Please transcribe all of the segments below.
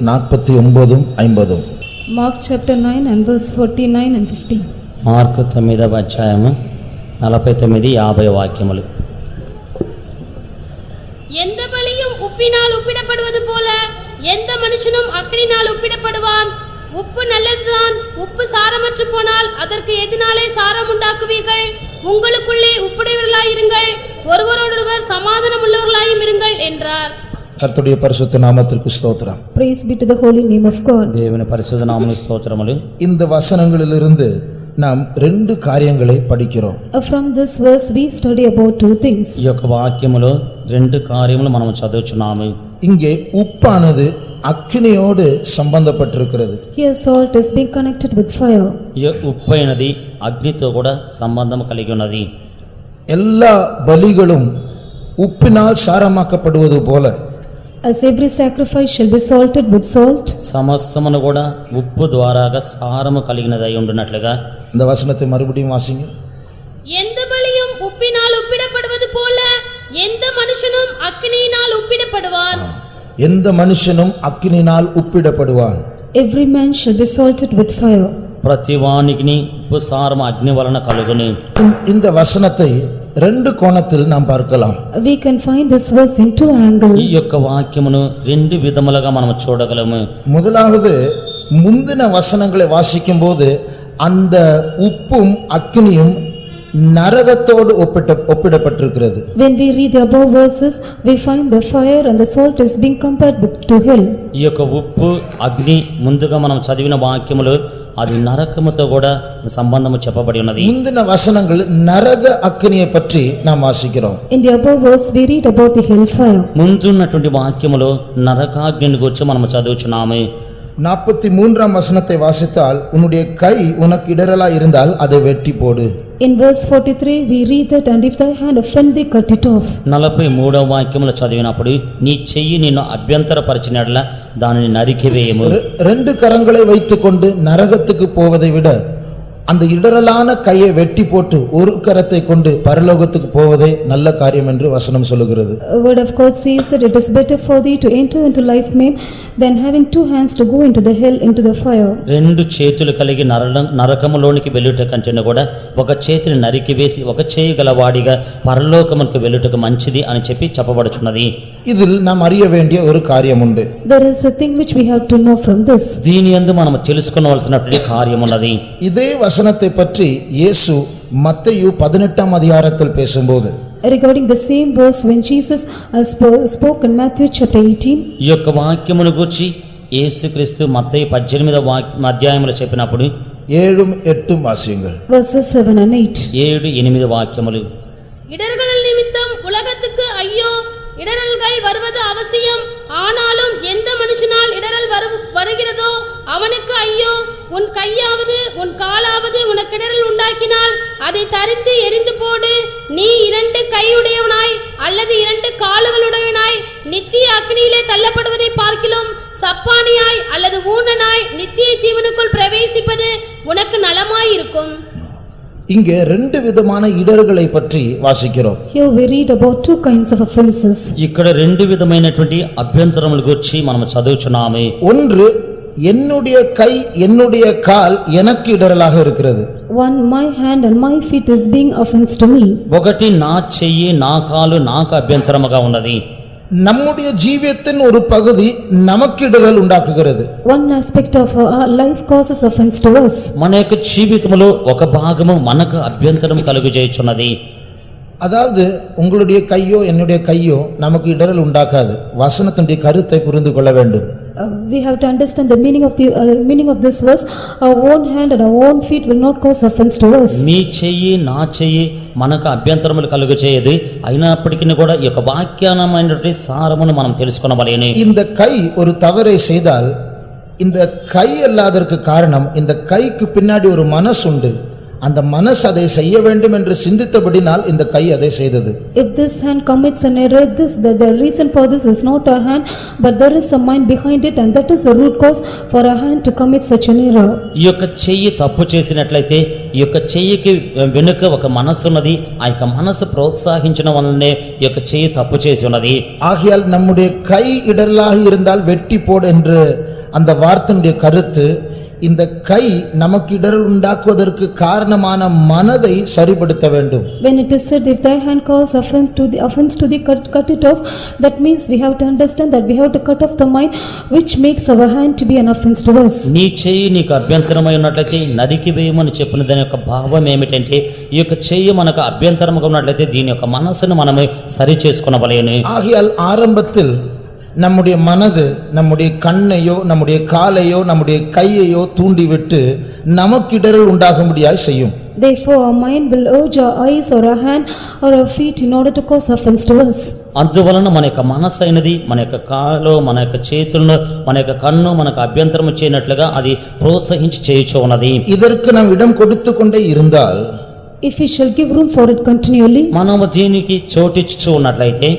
49-50. Mark chapter 9 and verse 49 and 50. Mark 9వ అధ్యాయము 49-50 వాక్యములు. எந்த பலியும் உப்பினால் உப்பிடப்படுவது போல எந்த மனுஷனும் அக்கினினால் உப்பிடப்படுவான். உப்பு நல்லதுதான். உப்பு சாரமற்று போனால் அதற்கு எதனாலே சாரம் உண்டாக்குவீர்கள்? உங்களுக்குள்ளே உப்புடையவர்களாயிருங்கள், ஒருவரோடொருவர் சமாதானம் உள்ளவர்களாயும் இருங்கள் என்றார். கர்த்தருடைய பரிசுத்த நாமத்திற்கு ஸ்தோத்திரம். Praise be to the holy name of God. దేవుని పరిశుద్ధ నామమునకు స్తోత్రములు. இந்த వచనங்களிலிருந்து நாம் 2 காரியங்களை படிக்கிறோம். From this verse we study about 2 things. ఈ యొక్క వాక్యములో 2 కార్యములు మనం చదువుచున్నాము. இங்கே உப்பானது అగ్నిயோடு సంబంధపட்டிருக்கிறது. Here salt is being connected with fire. ఈ ఉప్పైనది అగ్నితో కూడా సంబంధం కలిగి ఉన్నది. எல்லா பலிகளும் உப்பினால் சாரமாக்கப்படுவது போல As every sacrifice shall be salted with salt, సమస్తమును కూడా ఉప్పు ద్వారాగా సారము కలిగినదై ఉండునట్లుగా இந்த வசனத்தை மறுபடியும் வாசிங்க. எந்த பலியும் உப்பினால் உப்பிடப்படுவது போல எந்த மனுஷனும் அக்கினியினால் உப்பிடப்படுவான். எந்த மனுஷனும் அக்கினியினால் உப்பிடப்படுவான். every man shall be salted with fire. ప్రతి వానికి ఉప్పు సారము అగ్ని వలన కలుగును. இந்த வசனத்தை 2 கோணத்தில் நாம் பார்க்கலாம். We can find this verse in 2 angles. ఈ యొక్క వాక్యమును 2 విధములుగా మనం చూడగలము. முதலாவது முந்தின வசனங்களை வாசிக்கும்போது அந்த உப்பும் அக்னியும் நரகத்தோடு ஒப்பிடப்பட்டிருக்கிறது. When we read the above verses, we find the fire and the salt is being compared to hell. ఈ యొక్క ఉప్పు అగ్ని ముందుగా మనం చదివిన వాక్యములు అది నరకముతో కూడా సంబంధము చెప్పబడి ఉన్నది. முந்தின வசனங்கள் நரக அக்னியை பற்றி நாம் வாசிக்கிறோம். In the above verse we read about the hell fire. ముందున్నటువంటి వాక్యములో నరకాగ్నిని గురించి మనం చదువుచున్నాము. 43ஆம் வசனத்தை வாசித்தால் உன்னுடைய கை உனக்கு இடறலா இருந்தால் அதை வெட்டி போடு. In verse 43 we read that, and if thy hand offend thee, cut it off. 43వ వాక్యములో చదివినప్పుడు నీ చెయ్యి నిన్ను అభ్యంతరపరిచినట్ల దానిని నరికివేయము. 2 கரங்களை வைத்துக்கொண்டு நரகத்துக்கு போவதை விட அந்த இடறலான கையை வெட்டி போட்டு ஒரு கரத்தை கொண்டு பரலோகத்துக்கு போவதே நல்ல காரியம் என்று வசனம் சொல்லுகிறது. A word of God says that it is better for thee to enter into life maimed than having 2 hands to go into the hell, into the fire. 2 చేతులు కలిగి నరకములోనికి వెళ్ళుట కంటే కూడా ఒక చేతిని నరికివేసి ఒక చేయి గలవాడిగా పరలోకమునకు వెళ్ళుటకు మంచిది అని చెప్పబడుచున్నది. இதில் நாம் அறிய வேண்டிய ஒரு காரியம் உண்டு. There is a thing which we have to know from this. దీని యందు మనం తెలుసుకోవాల్సినటువంటి కార్యం ఉన్నది. இதே வசனத்தை பற்றி இயேசு மத்தேயு 18ஆம் அதிகாரத்தில் பேசும்போது Regarding the same verse when Jesus spoke in Matthew chapter 18, ఈ యొక్క వాక్యమును గురించి యేసుక్రీస్తు మత్తయి 18వ అధ్యాయములో చెప్పినప్పుడు 7-8 வாசியுங்கள். verses 7 and 8. 7-8 వాక్యములు. இடர்கள் நிமித்தம் உலகத்துக்கு ஐயோ, இடரல்கள் வருவது அவசியம். ஆனாலும் எந்த மனுஷனால் இடரல் வருகிறதோ அவனுக்கு ஐயோ. உன் கையாவது உன் காலாவது உனக்கு இடரல் உண்டாக்கினால் அதை தரித்து எரிந்து போடு. நீ 2 கையுடையவனாய் அல்லது 2 கால்களுடையவனாய் நித்திய அக்னியிலே தள்ளப்படுவதை பார்க்கிலும் சப்பானியாய் அல்லது ஊனனாய் நித்திய ஜீவனுக்குள் பிரவேசிப்பது உனக்கு நலமாயிருக்கும். இங்கே 2 விதமான இடர்களை பற்றி வாசிக்கிறோம். Here we read about 2 kinds of offenses. ఇక్కడ 2 విధమైనటువంటి అభ్యంతరముల గురించి మనం చదువుచున్నాము. ஒன்று, என்னுடைய கை என்னுடைய கால் எனக்கு இடரலாக இருக்கிறது. One, my hand and my feet is being offense to me. ఒకటి నా చెయ్యి నా కాలు నాకు అభ్యంతరముగా ఉన్నది. நம்முடைய ஜீவியத்தின் ஒரு பகுதி நமக்கு இடரல் உண்டாக்குகிறது. One aspect of our life causes offense to us. మన యొక్క జీవితంలో ఒక భాగము మనకు అభ్యంతరం కలుగజేయుచున్నది. அதாவது உங்களுடைய கையோ என்னுடைய கையோ நமக்கு இடரல் உண்டாக்காது. வசனத்தினுடைய கருத்தை புரிந்து கொள்ள வேண்டும். We have to understand the meaning of this verse. Our own hand and our own feet will not cause offense to us. మీ చెయ్యి నా చెయ్యి మనకు అభ్యంతరములు కలుగజేయదు. అయినప్పటికీ కూడా ఈ యొక్క వాక్యానమైనటువంటి సారమును మనం తెలుసుకొనవలెను. இந்த கை ஒரு தவறை செய்தால் இந்த கை அல்லாததற்கு காரணம் இந்த கைக்கு பின்னாடி ஒரு மனசு உண்டு. அந்த மனசு அதை செய்ய வேண்டும் என்று சிந்தித்தபடினால் இந்த கை அதை செய்தது. If this hand commits an error, the reason for this is not a hand, but there is a mind behind it, and that is the root cause for a hand to commit such an error. ఈ యొక్క చెయ్యి తప్పు చేసినట్లయితే ఈ యొక్క చెయ్యికి వెనుక ఒక మనసు ఉన్నది. ఆ యొక్క మనసు ప్రోత్సహించడం వల్లనే ఈ యొక్క చెయ్యి తప్పు చేసి ఉన్నది. ஆகையால் நம்முடைய கை இடரலாக இருந்தால் வெட்டி போடு என்று அந்த வார்த்தையுடைய கருத்து, இந்த கை நமக்கு இடரல் உண்டாக்குவதற்கு காரணமான மனதை சரிப்படுத்த வேண்டும். When it is said, if thy hand cause offense to thee, cut it off, that means we have to understand that we have to cut off the mind which makes our hand to be an offense to us. నీ చెయ్యి నీకు అభ్యంతరమై ఉన్నట్లయితే నరికివేయమని చెప్పిన దాని యొక్క భావం ఏమిటంటే, ఈ యొక్క చెయ్యి మనకు అభ్యంతరముగా ఉన్నట్లయితే దీని యొక్క మనసును మనము సరి చేసుకొనవలెను. ஆகையால் ஆரம்பத்தில் நம்முடைய மனது நம்முடைய கண்ணையோ நம்முடைய காலையோ நம்முடைய கையையோ தூண்டிவிட்டு நமக்கு இடரல் உண்டாகும்படியாய் செய்யும். Therefore our mind will urge our eyes or our hand or our feet in order to cause offense to us. అందువలన మన యొక్క మనస్సు అయినది మన యొక్క కాలు మన యొక్క చేతులను మన యొక్క కన్ను మనకు అభ్యంతరం చేయనట్లుగా అది ప్రోత్సహించి చేయుచు ఉన్నది. இதற்கு நாம் இடம் கொடுத்து கொண்டே இருந்தால், If we shall give room for it continually, మనము దీనికి చోటిచ్చు ఉన్నట్లయితే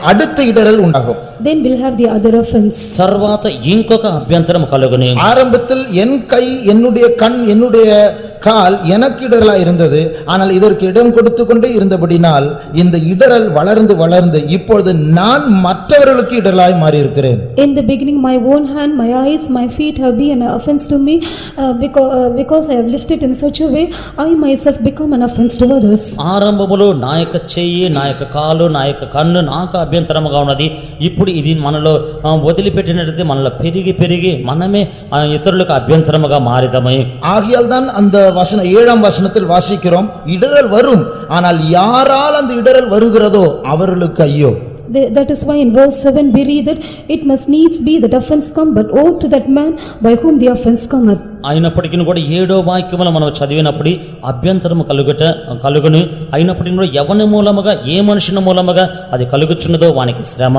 அடுத்த இடரல் உண்டாகும். then we'll have the other offense. తర్వాత ఇంకొక అభ్యంతరం కలుగును. ஆரம்பத்தில் என் கை என்னுடைய கண் என்னுடைய கால் எனக்கு இடரலா இருந்தது. ஆனால் இதற்கு இடம் கொடுத்து கொண்டே இருந்தபடினால் இந்த இடரல் வளர்ந்து வளர்ந்து இப்பொழுது நான் மற்றவர்களுக்கு இடரலாய் மாறி இருக்கிறேன். In the beginning my own hand, my eyes, my feet have been an offense to me because I have lifted in such a way I myself become an offense to others. ఆరంభములో నా యొక్క చెయ్యి నా యొక్క కాలు నా యొక్క కన్ను నాకు అభ్యంతరముగా ఉన్నది. ఇప్పుడు ఇది మనలో వదిలిపెట్టినట్లయితే మనలో పెరిగి పెరిగి మనమే ఇతరులకు అభ్యంతరముగా మారిదమే. ஆகையால் தான் அந்த வசனம் 7ஆம் வசனத்தில் வாசிக்கிறோம், இடரல் வரும், ஆனால் யாரால் அந்த இடரல் வருகிறதோ அவர்களுக்கு ஐயோ. That is why in verse 7 we read that it must needs be that offense come, but woe to that man by whom the offense cometh. అయినప్పటికీ కూడా 7వ వాక్యములో మనం చదివినప్పుడు అభ్యంతరము కలుగును. అయినప్పటికీ కూడా ఎవని మూలముగా ఏ మనుషుని మూలముగా అది కలుగుచున్నదో వానికి శ్రమ.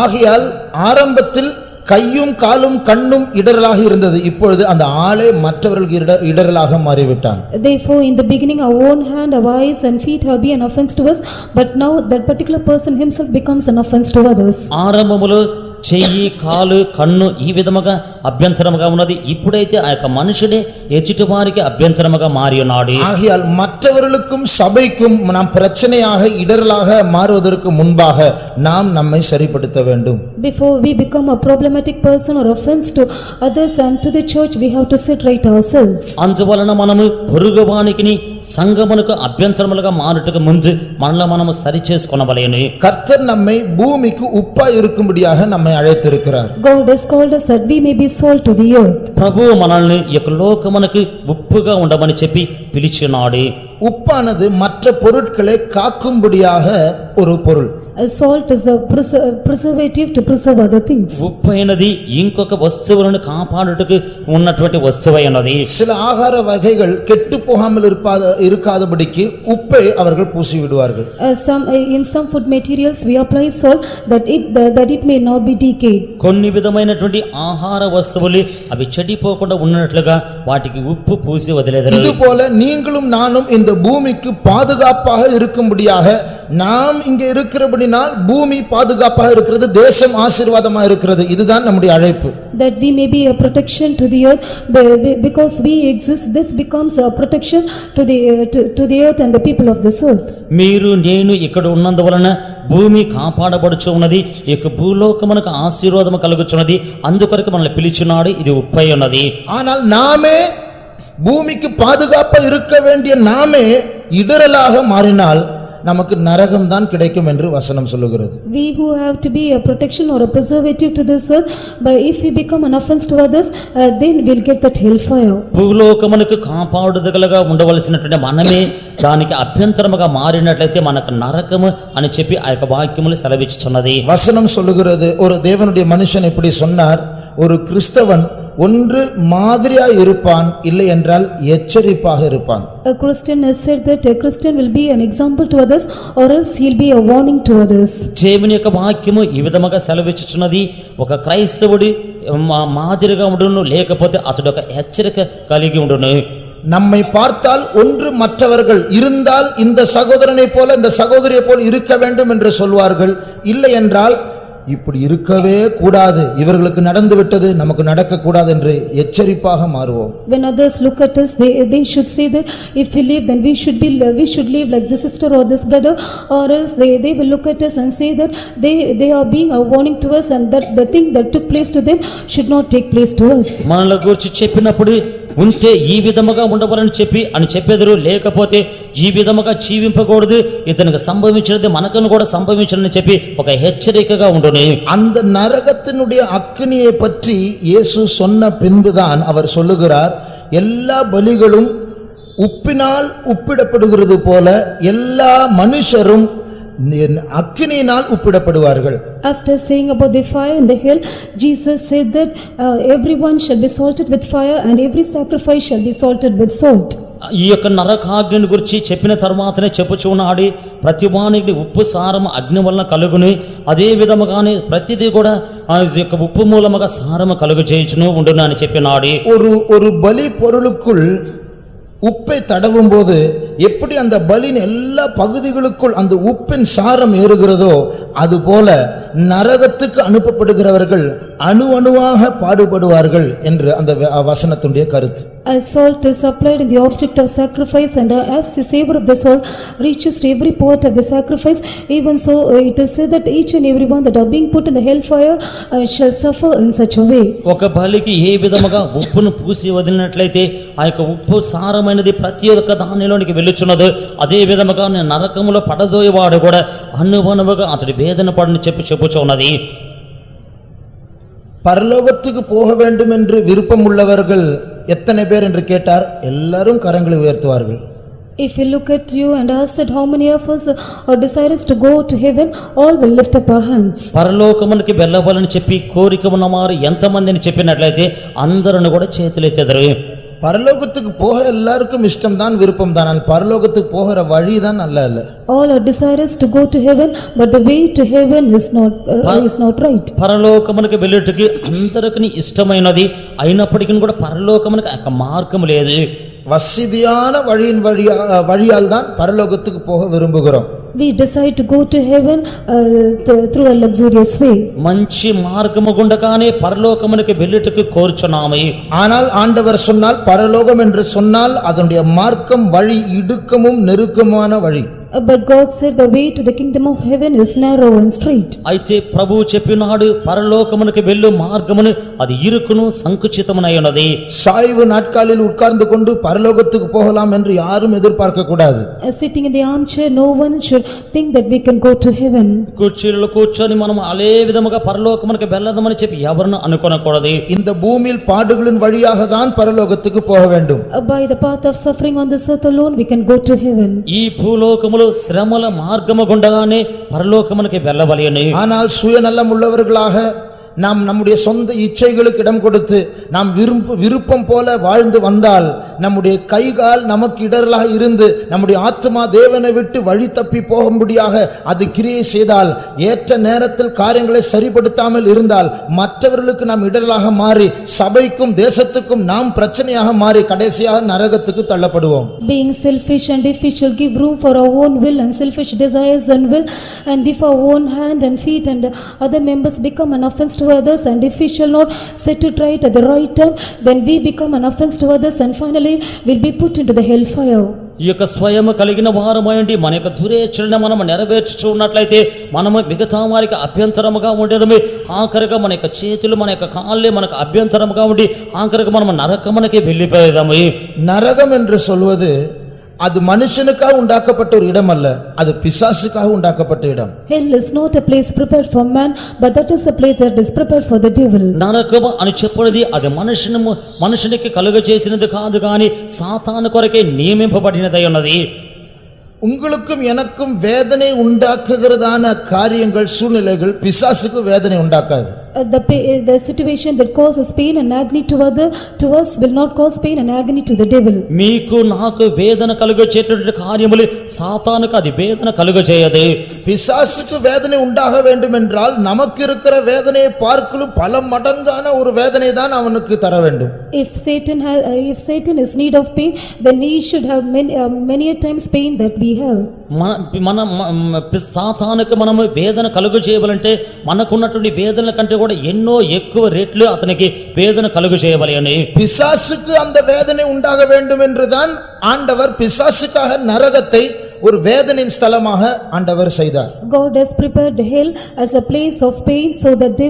ஆகையால் ஆரம்பத்தில் கையும் காலும் கண்ணும் இடரலாக இருந்தது, இப்பொழுது அந்த ஆளே மற்றவர்களுக்கு இடரலாக மாறிவிட்டான். Therefore in the beginning our own hand, our eyes and feet have been an offense to us, but now that particular person himself becomes an offense to others. ఆరంభములో చెయ్యి కాలు కన్ను ఈ విధముగా అభ్యంతరముగా ఉన్నది. ఇప్పుడైతే ఆ యొక్క మనుషుడే ఎదుటి వారికి అభ్యంతరముగా మారి ఉన్నాడు. ஆகையால் மற்றவர்களுக்கும் சபைக்கும் நாம் பிரச்சனையாக இடரலாக மாறுவதற்கு முன்பாக நாம் நம்மை சரிப்படுத்த வேண்டும். Before we become a problematic person or offense to others and to the church, we have to set right ourselves. అందువలన మనము పొరుగువానికి సంఘమునకు అభ్యంతరములుగా మారుటకు ముందు మనలో మనము సరి చేసుకొనవలెను. கர்த்தர் நம்மை பூமிக்கு உப்பாய் இருக்கும்படியாக நம்மை அழைத்திருக்கிறார். God has called us that we may be salt to the earth. ప్రభువు మనల్ని ఈ యొక్క లోకమునకు ఉప్పుగా ఉండమని చెప్పి పిలిచినాడు. உப்பானது மற்ற பொருட்களை காக்கும்படியாக ஒரு பொருள். A salt is a preservative to preserve other things. ఉప్పు అయినది ఇంకొక వస్తువులను కాపాడుటకు ఉన్నటువంటి వస్తువైనది. சில ஆகார வகைகள் கெட்டு போகாமல் இருக்காதபடிக்கு உப்பை அவர்கள் பூசி விடுவார்கள். In some food materials we apply salt that it may not be decayed. కొన్ని విధమైనటువంటి ఆహార వస్తువులు అవి చెడిపోకుండా ఉన్నట్లుగా వాటికి ఉప్పు పూసి వదిలేదరు. இதுபோல நீங்களும் நானும் இந்த பூமிக்கு பாதுகாப்பாக இருக்கும்படியாக நாம் இங்கே இருக்கிறபடினால் பூமி பாதுகாப்பாக இருக்கிறது, தேசம் ஆசீர்வாதமாக இருக்கிறது. இதுதான் நம்முடைய அழைப்பு. That we may be a protection to the earth because we exist, this becomes a protection to the earth and the people of this earth. మీరు నేను ఇక్కడ ఉన్నందువలన భూమి కాపాడబడుచు ఉన్నది, ఈ యొక్క భూలోకమునకు ఆశీర్వాదము కలుగుచున్నది. అందుకొరకు మనల్ని పిలిచినాడు. ఇది ఉప్పై ఉన్నది. ஆனால் நாமே பூமிக்கு பாதுகாப்பாக இருக்க வேண்டிய நாமே இடரலாக மாறினால் நமக்கு நரகம் தான் கிடைக்கும் என்று வசனம் சொல்லுகிறது. We who have to be a protection or a preservative to this earth, but if we become an offense to others, then we'll get that hellfire. భూలోకమునకు కాపాడుదగలగా ఉండవలసినటువంటి మనమే దానికి అభ్యంతరముగా మారినట్లయితే మనకు నరకము అని చెప్పి ఆ యొక్క వాక్యములు సెలవిచ్చుచున్నది. வசனம் சொல்லுகிறது, ஒரு தேவனுடைய மனுஷன் இப்படி சொன்னார், ஒரு கிறிஸ்தவன் ஒன்று மாதிரியாய் இருப்பான், இல்லை என்றால் எச்சரிப்பாக இருப்பான். A Christian has said that a Christian will be an example to others or else he'll be a warning to others. దేవుని యొక్క వాక్యము ఈ విధముగా సెలవిచ్చుచున్నది, ఒక క్రైస్తవుడి మాదిరిగా ఉండును, లేకపోతే అతడు ఒక హెచ్చరిక కలిగి ఉండును. நம்மை பார்த்தால் ஒன்று மற்றவர்கள் இருந்தால் இந்த சகோதரனை போல இந்த சகோதரியை போல இருக்க வேண்டும் என்று சொல்வார்கள், இல்லை என்றால் இப்படி இருக்கவே கூடாது, இவர்களுக்கு நடந்து விட்டது நமக்கு நடக்க கூடாது என்று எச்சரிப்பாக மாறுவோம். When others look at us, they should say that if we live, then we should live like this sister or this brother, or else they will look at us and say that they are being a warning to us, and that the thing that took place to them should not take place to us. మనల గురించి చెప్పినప్పుడు ఉంటే ఈ విధముగా ఉండవాలని చెప్పి అని చెప్పెదరు, లేకపోతే ఈ విధముగా జీవింపకూడదు, ఇతనికి సంభవించినది మనకును కూడా సంభవించాలని చెప్పి ఒక హెచ్చరికగా ఉండును. அந்த நரகத்தினுடைய அக்கினியை பற்றி இயேசு சொன்ன பின்புதான் அவர் சொல்லுகிறார், எல்லா பலிகளும் உப்பினால் உப்பிடப்படுகிறது போல எல்லா மனுஷரும் அக்கினியினால் உப்பிடப்படுவார்கள். After saying about the fire and the hell, Jesus said that everyone shall be salted with fire and every sacrifice shall be salted with salt. ఈ యొక్క నరకాగ్ని గురించి చెప్పిన తర్వాతనే చెప్పుచున్నాడు, ప్రతి వానికి ఉప్పు సారం అగ్ని వలన కలుగును, అదే విధముగానే ప్రతిదీ కూడా ఆ యొక్క ఉప్పు మూలముగా సారము కలుగు చేయుచును ఉండును అని చెప్పినాడు. ஒரு பலி பொருளுக்குள் உப்பை தடவும் போது எப்படி அந்த பலியின் எல்லா பகுதிகளுக்குள் அந்த உப்பின் சாரம் ஏறுகிறதோ அதுபோல நரகத்துக்கு அனுப்பப்படுகிறவர்கள் அணுவாக பாடுபடுவார்கள் என்று அந்த வசனத்துடைய கருத்து. As salt is applied in the object of sacrifice, and as the savor of the salt reaches to every part of the sacrifice, even so it is said that each and every one that are being put in the hellfire shall suffer in such a way. ఒక బలికి ఏ విధముగా ఉప్పును పూసి వదిలినట్లయితే ఆ యొక్క ఉప్పు సారమైనది ప్రతి ఒక్క దానిలోనికి వెళ్ళుచున్నదో అదే విధముగా నరకములో పడదోయేవాడు కూడా అణువణువుగా అతడి వేదన పడని చెప్పుచున్నది. பரலோகத்துக்கு போக வேண்டும் என்று விருப்பம் உள்ளவர்கள் எத்தனை பேர் என்று கேட்டார், எல்லாரும் கரங்களை உயர்த்துவார்கள். If you look at you and ask that how many of us are desirous to go to heaven, all will lift up our hands. పరలోకమునికి వెళ్ళవాలని చెప్పి కోరిక ఉన్నవారు ఎంతమందిని చెప్పినట్లయితే అందరూ కూడా చేతులెత్తెదరు. பரலோகத்துக்கு போக எல்லாருக்கும் இஷ்டம் தான், விருப்பம் தான். ஆனால் பரலோகத்துக்கு போகிற வழி தான் அல்ல. All are desirous to go to heaven, but the way to heaven is not right. పరలోకమునికి వెళ్ళుటకి అందరికీ ఇష్టమైనది అయినప్పటికీ కూడా పరలోకమునికి ఒక మార్గం లేదు. வசதியான வழியால் தான் பரலோகத்துக்கு போக விரும்புகிறோம். We decide to go to heaven through a luxurious way. మంచి మార్గము గుండగానే పరలోకమునికి వెళ్ళుటకు కోరుచున్నాము. ஆனால் ஆண்டவர் சொன்னால் பரலோகம் என்று சொன்னால் அதனுடைய மார்க்கம் வழி இடுக்கமும் நெருக்கமான வழி. But God said the way to the kingdom of heaven is narrow and straight. అయితే ప్రభువు చెప్పినాడు, పరలోకమునికి వెళ్ళు మార్గమును అది ఇరుకును సంకుచితమునై ఉన్నది. சாய்வு நாட்காலில் உட்கார்ந்து கொண்டு பரலோகத்துக்கு போகலாம் என்று யாரும் எதிர்பார்க்க கூடாது. Sitting in the armchair, no one should think that we can go to heaven. కుర్చీలలో కూర్చొని మనం అదే విధముగా పరలోకమునికి వెళ్ళదమని చెప్పి ఎవరును అనుకోనకూడదు. இந்த பூமியில் பாடுகளின் வழியாக தான் பரலோகத்துக்கு போக வேண்டும். By the path of suffering on this earth alone we can go to heaven. ఈ భూలోకములో శ్రమల మార్గము గుండగానే పరలోకమునికి వెళ్ళవలెను. ஆனால் சுயநலம் உள்ளவர்களாக நாம் நம்முடைய சொந்த இச்சைகளுக்கு இடம் கொடுத்து நாம் விருப்பம் போல வாழ்ந்து வந்தால் நம்முடைய கைகால் நமக்கு இடரலாக இருந்து நம்முடைய ஆத்மா தேவனை விட்டு வழி தப்பி போகும்படியாக அது கிரியை செய்தால், ஏற்ற நேரத்தில் காரியங்களை சரிப்படுத்தாமல் இருந்தால் மற்றவர்களுக்கு நாம் இடரலாக மாறி சபைக்கும் தேசத்துக்கும் நாம் பிரச்சனையாக மாறி கடைசியாக நரகத்துக்கு தள்ளப்படுவோம். Being selfish, and if we shall give room for our own will and selfish desires and will, and if our own hand and feet and other members become an offense to others, and if we shall not set it right at the right time, then we become an offense to others and finally will be put into the hellfire. ఈ యొక్క స్వయము కలిగిన వారమైండి మన యొక్క దురేచ్చలను మనం నెరవేర్చుచున్నట్లయితే మనము మిగతా వారికి అభ్యంతరముగా ఉండేదమే. ఆఖరిగా మన యొక్క చేతులు మన యొక్క కాళ్ళే మనకు అభ్యంతరముగా ఉండి ఆఖరిగా మనం నరకమునకి వెళ్ళిపోయేదాము. நரகம் என்று சொல்வது அது மனுஷனுக்காக உண்டாக்கப்பட்ட ஒரு இடம் அல்ல, அது பிசாசுக்காக உண்டாக்கப்பட்ட இடம். Hell is not a place prepared for man, but that is a place that is prepared for the devil. నరకము అని చెప్పేది అది మనుషునికి కలుగజేసినది కాదు కానీ సాతాను కొరకే నియమింపబడినదై ఉన్నది. உங்களுக்கும் எனக்கும் வேதனை உண்டாக்குகிறதான காரியங்கள் சூழ்நிலைகள் பிசாசுக்கு வேதனை உண்டாக்காது. The situation that causes pain and agony to us will not cause pain and agony to the devil. మీకు నాకు వేదన కలుగచేటువంటి కార్యములు సాతానుకు అది వేదన కలుగజేయదు. பிசாசுக்கு வேதனை உண்டாக வேண்டும் என்றால் நமக்கு இருக்கிற வேதனையை பார்க்கலும் பல மடங்கான ஒரு வேதனை தான் அவனுக்கு தர வேண்டும். If Satan is need of pain, then he should have many a times pain that we have. సాతానుకు మనము వేదన కలుగు చేయవాలంటే మనకున్నటువంటి వేదనల కంటే కూడా ఎన్నో ఎక్కువ రేట్లు అతనికి వేదన కలుగు చేయవాలి అని. பிசாசுக்கு அந்த வேதனை உண்டாக வேண்டும் என்றுதான் ஆண்டவர் பிசாசுக்காக நரகத்தை ஒரு வேதனையின் ஸ்தலமாக ஆண்டவர் செய்தார். God has prepared hell as a place of pain so that they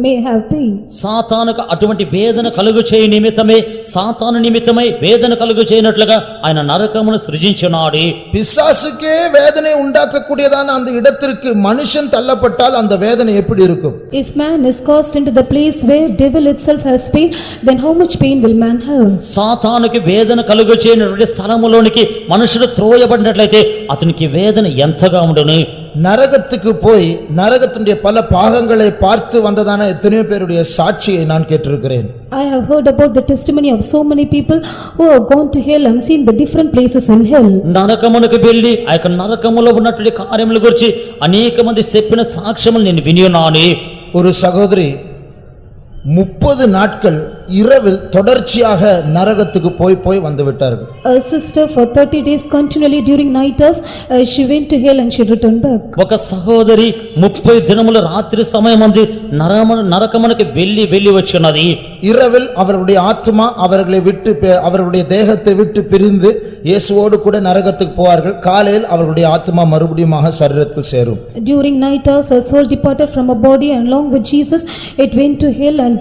may have pain. సాతానుకు అటువంటి వేదన కలుగు చేయ నిమిత్తమే సాతాను నిమిత్తమై వేదన కలుగు చేయనట్లుగా ఆయన నరకమును సృజించున్నాడు. பிசாசுக்கே வேதனை உண்டாக்கக்கூடியதான அந்த இடத்திற்கு மனுஷன் தள்ளப்பட்டால் அந்த வேதனை எப்படி இருக்கும்? If man is cast into the place where devil itself has pain, then how much pain will man have? సాతానుకి వేదన కలుగు చేయనటువంటి స్థలములోనికి మనుషుడు త్రోయబడినట్లయితే అతనికి వేదన ఎంతగా ఉండును. நரகத்துக்கு போய் நரகத்தினுடைய பல பாகங்களை பார்த்து வந்ததான எத்தனையோ பேருடைய சாட்சியை நான் கேட்டிருக்கிறேன். I have heard about the testimony of so many people who have gone to hell and seen the different places in hell. నరకమునకు వెళ్ళి ఆ యొక్క నరకములో ఉన్నటువంటి కార్యముల గురించి అనేక మంది చెప్పిన సాక్ష్యములు నేను విని ఉన్నాను. ஒரு சகோதரி 30 நாட்கள் இரவில் தொடர்ச்சியாக நரகத்துக்கு போய் வந்து விட்டார்கள். A sister for 30 days continually during night hours she went to hell and she returned back. ఒక సహోదరి 30 దినముల రాత్రి సమయమందు నరకమునకు వెళ్ళి వచ్చినది. இரவில் அவர்களுடைய ஆத்மா அவர்களை விட்டு அவர்களுடைய தேகத்தை விட்டு பிரிந்து இயேசுவோடு கூட நரகத்துக்கு போவார்கள். காலையில் அவர்களுடைய ஆத்மா மறுபடியும் சரீரத்தில் சேரும். During night hours her soul departed from her body and along with Jesus it went to hell and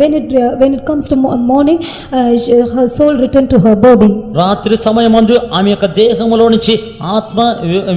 when it comes to morning her soul returned to her body. రాత్రి సమయమందు ఆమె యొక్క దేహములో నుంచి ఆత్మ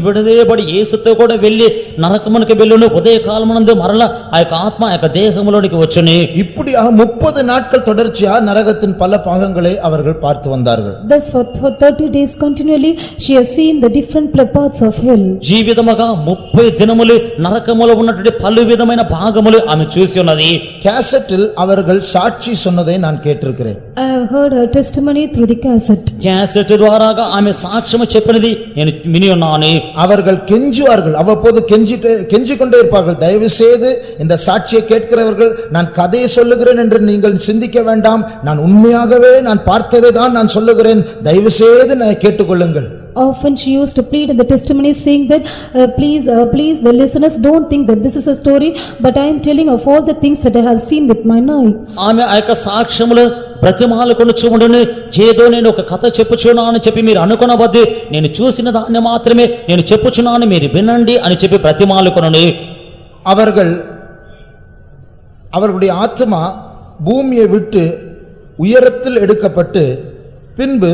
విడుదలబడి యేసుతో కూడా వెళ్ళి నరకమునకు వెళ్ళును. ఉదయకాలమునందు మరలా ఆ యొక్క ఆత్మ ఆ యొక్క దేహములోనికి వచ్చును. இப்படியாக 30 நாட்கள் தொடர்ச்சியாக நரகத்தின் பல பாகங்களை அவர்கள் பார்த்து வந்தார்கள். Thus for 30 days continually she has seen the different parts of hell. జీవితముగా 30 దినములు నరకములో ఉన్నటువంటి పలు విధమైన భాగములు ఆమె చూసి ఉన్నది. கேசட்டில் அவர்கள் சாட்சி சொன்னதை நான் கேட்டிருக்கிறேன். I have heard her testimony through the cassette. Cassette ద్వారాగా ఆమె సాక్ష్యము చెప్పినది నేను విని ఉన్నాను. அவர்கள் கெஞ்சுவார்கள், அவ்வப்போது கெஞ்சிக்கொண்டே இருப்பார்கள், தயவு செய்து இந்த சாட்சியை கேட்கிறவர்கள் நான் கதையை சொல்லுகிறேன் என்று நீங்கள் சிந்திக்க வேண்டாம், நான் உண்மையாகவே நான் பார்த்ததை தான் நான் சொல்லுகிறேன், தயவு செய்து நான் கேட்டுக்கொள்ளுங்கள். Often she used to plead in the testimony saying that please the listeners don't think that this is a story but I am telling of all the things that I have seen with my eye. ఆమె ఆ యొక్క సాక్ష్యములు ప్రతిమాలకొని చూడండి, ఏదో నేను ఒక కథ చెప్పుచున్నాను అని చెప్పి మీరు అనుకునవద్దు, నేను చూసిన దాన్ని మాత్రమే నేను చెప్పుచున్నాను మీరు వినండి అని చెప్పి ప్రతిమాలకొనండి. அவர்களுடைய ஆத்மா பூமியை விட்டு உயரத்தில் எடுக்கப்பட்டு பின்பு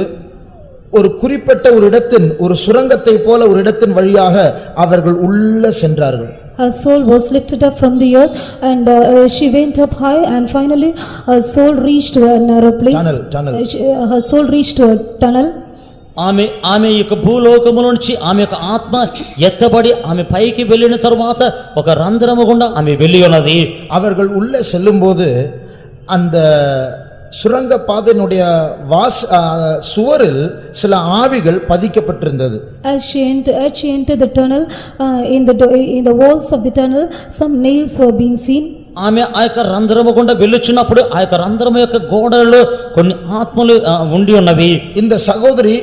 ஒரு குறிப்பிட்ட ஒரு இடத்தின் ஒரு சுரங்கத்தை போல ஒரு இடத்தின் வழியாக அவர்கள் உள்ள சென்றார்கள். Her soul was lifted up from the earth and she went up high and finally her soul reached to a narrow place. Tunnel. Her soul reached to a tunnel. ఆమె యొక్క భూలోకములో నుంచి ఆమె యొక్క ఆత్మ ఎత్తబడి ఆమె పైకి వెళ్ళిన తరువాత ఒక రంధ్రము గుండా ఆమె వెళ్ళి ఉన్నది. அவர்கள் உள்ளே செல்லும்போது அந்த சுரங்க பாதையினுடைய சுவரில் சில ஆவிகள் பதிக்கப்பட்டிருந்தது. As she entered the tunnel in the walls of the tunnel some nails were being seen. ఆమె ఆ యొక్క రంధ్రము గుండా వెళ్ళుచున్నప్పుడు ఆ యొక్క రంధ్రము యొక్క గోడలలో కొన్ని ఆత్మలు ఉండి ఉన్నవి. இந்த சகோதரி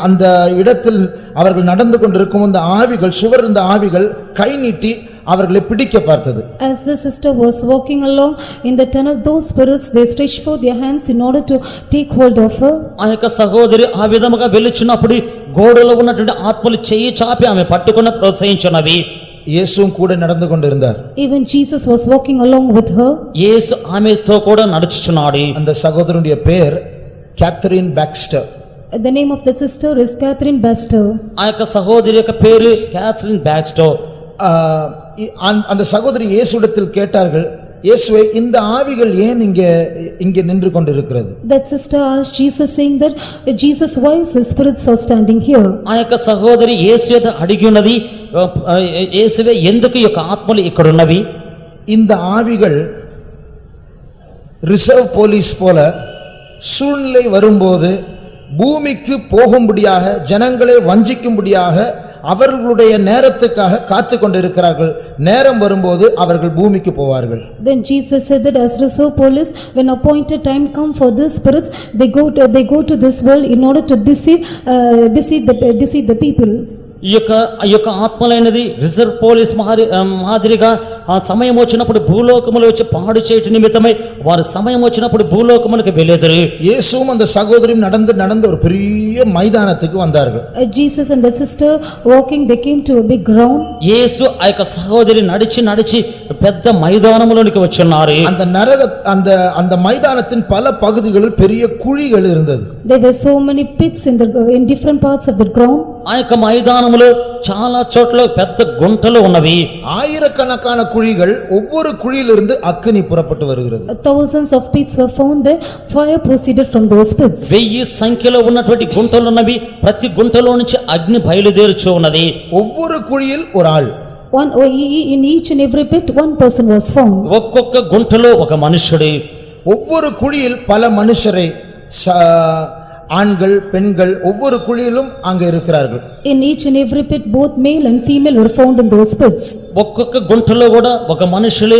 அந்த இடத்தில் அவர்கள் நடந்து கொண்டிருக்கும் அந்த ஆவிகள் சுவர் இருந்த ஆவிகள் கை நீட்டி அவர்களை பிடிக்க பார்த்தது. As the sister was walking along in the tunnel those spirits they stretched forth their hands in order to take hold of her. ఆ యొక్క సహోదరి ఆ విధముగా వెళ్ళుచున్నప్పుడు గోడలో ఉన్నటువంటి ఆత్మలు చెయ్యి చాపి ఆమె పట్టుకుని ప్రోత్సహించున్నవి. இயேசுவும் கூட நடந்து கொண்டிருந்தார். Even Jesus was walking along with her. యేసు ఆమెతో కూడా నడుచుచున్నాడు. அந்த சகோதரனுடைய பெயர் Catherine Boxster. The name of the sister is Catherine Baxter. ఆ యొక్క సహోదరి యొక్క పేరు క్యాథరిన్ బ్యాక్స్టో. அந்த சகோதரி இயேசுவிடத்தில் கேட்டார்கள், இயேசுவே இந்த ஆவிகள் ஏன் இங்கே நின்று கொண்டிருக்கிறது? That sister asked Jesus saying that Jesus why is the spirits are standing here? ఆ యొక్క సహోదరి యేసుతో అడిగి ఉన్నది, యేసువే ఎందుకు ఈ యొక్క ఆత్మలు ఇక్కడ ఉన్నవి? இந்த ஆவிகள் ரிசர்வ் போலீஸ் போல சூழ்நிலை வரும்போது பூமிக்கு போகும்படியாக ஜனங்களை வஞ்சிக்கும்படியாக அவர்களுடைய நேரத்துக்காக காத்து கொண்டிருக்கிறார்கள். நேரம் வரும்போது அவர்கள் பூமிக்கு போவார்கள். Then Jesus said that as reserve police when appointed time come for these spirits they go to this world in order to deceive the people. ఈ యొక్క ఆత్మలైనది రిజర్వ్ పోలీస్ మాదిరిగా ఆ సమయం వచ్చినప్పుడు భూలోకములో వచ్చి పాడు చేయట నిమిత్తమై వారు సమయం వచ్చినప్పుడు భూలోకమునకు వెళ్ళేదరు. இயேசுவும் அந்த சகோதரியும் நடந்து நடந்து ஒரு பெரிய மைதானத்துக்கு வந்தார்கள். Jesus and the sister walking, they came to a big ground. యేసు ఆ యొక్క సహోదరి నడిచి నడిచి పెద్ద మైదానములోనికి వచ్చున్నారు. அந்த மைதானத்தின் பல பகுதிகளில் பெரிய குழிகள் இருந்தது. There were so many pits in different parts of the ground. ఆ యొక్క మైదానములో చాలా చోట్ల పెద్ద గుంటలు ఉన్నవి. ஆயிரக்கணக்கான குழிகள், ஒவ்வொரு குழியிலிருந்து அக்கினி புறப்பட்டு வருகிறது. Thousands of pits were found there. Fire proceeded from those pits. 1000 సంఖ్యలో ఉన్నటువంటి గుంటలు ఉన్నవి. ప్రతి గుంటలో నుంచి అగ్ని బయలుదేరుచు ఉన్నది. ஒவ்வொரு குழியில் ஒரு ஆள். In each and every pit one person was found. ఒక్కొక్క గుంటలో ఒక మనుషుడు. ஒவ்வொரு குழியில் பல மனுஷரை, ஆண்கள் பெண்கள் ஒவ்வொரு குழியிலும் அங்க இருக்கிறார்கள். In each and every pit both male and female were found in those pits. ఒక్కొక్క గుంటలో కూడా ఒక మనుషులు,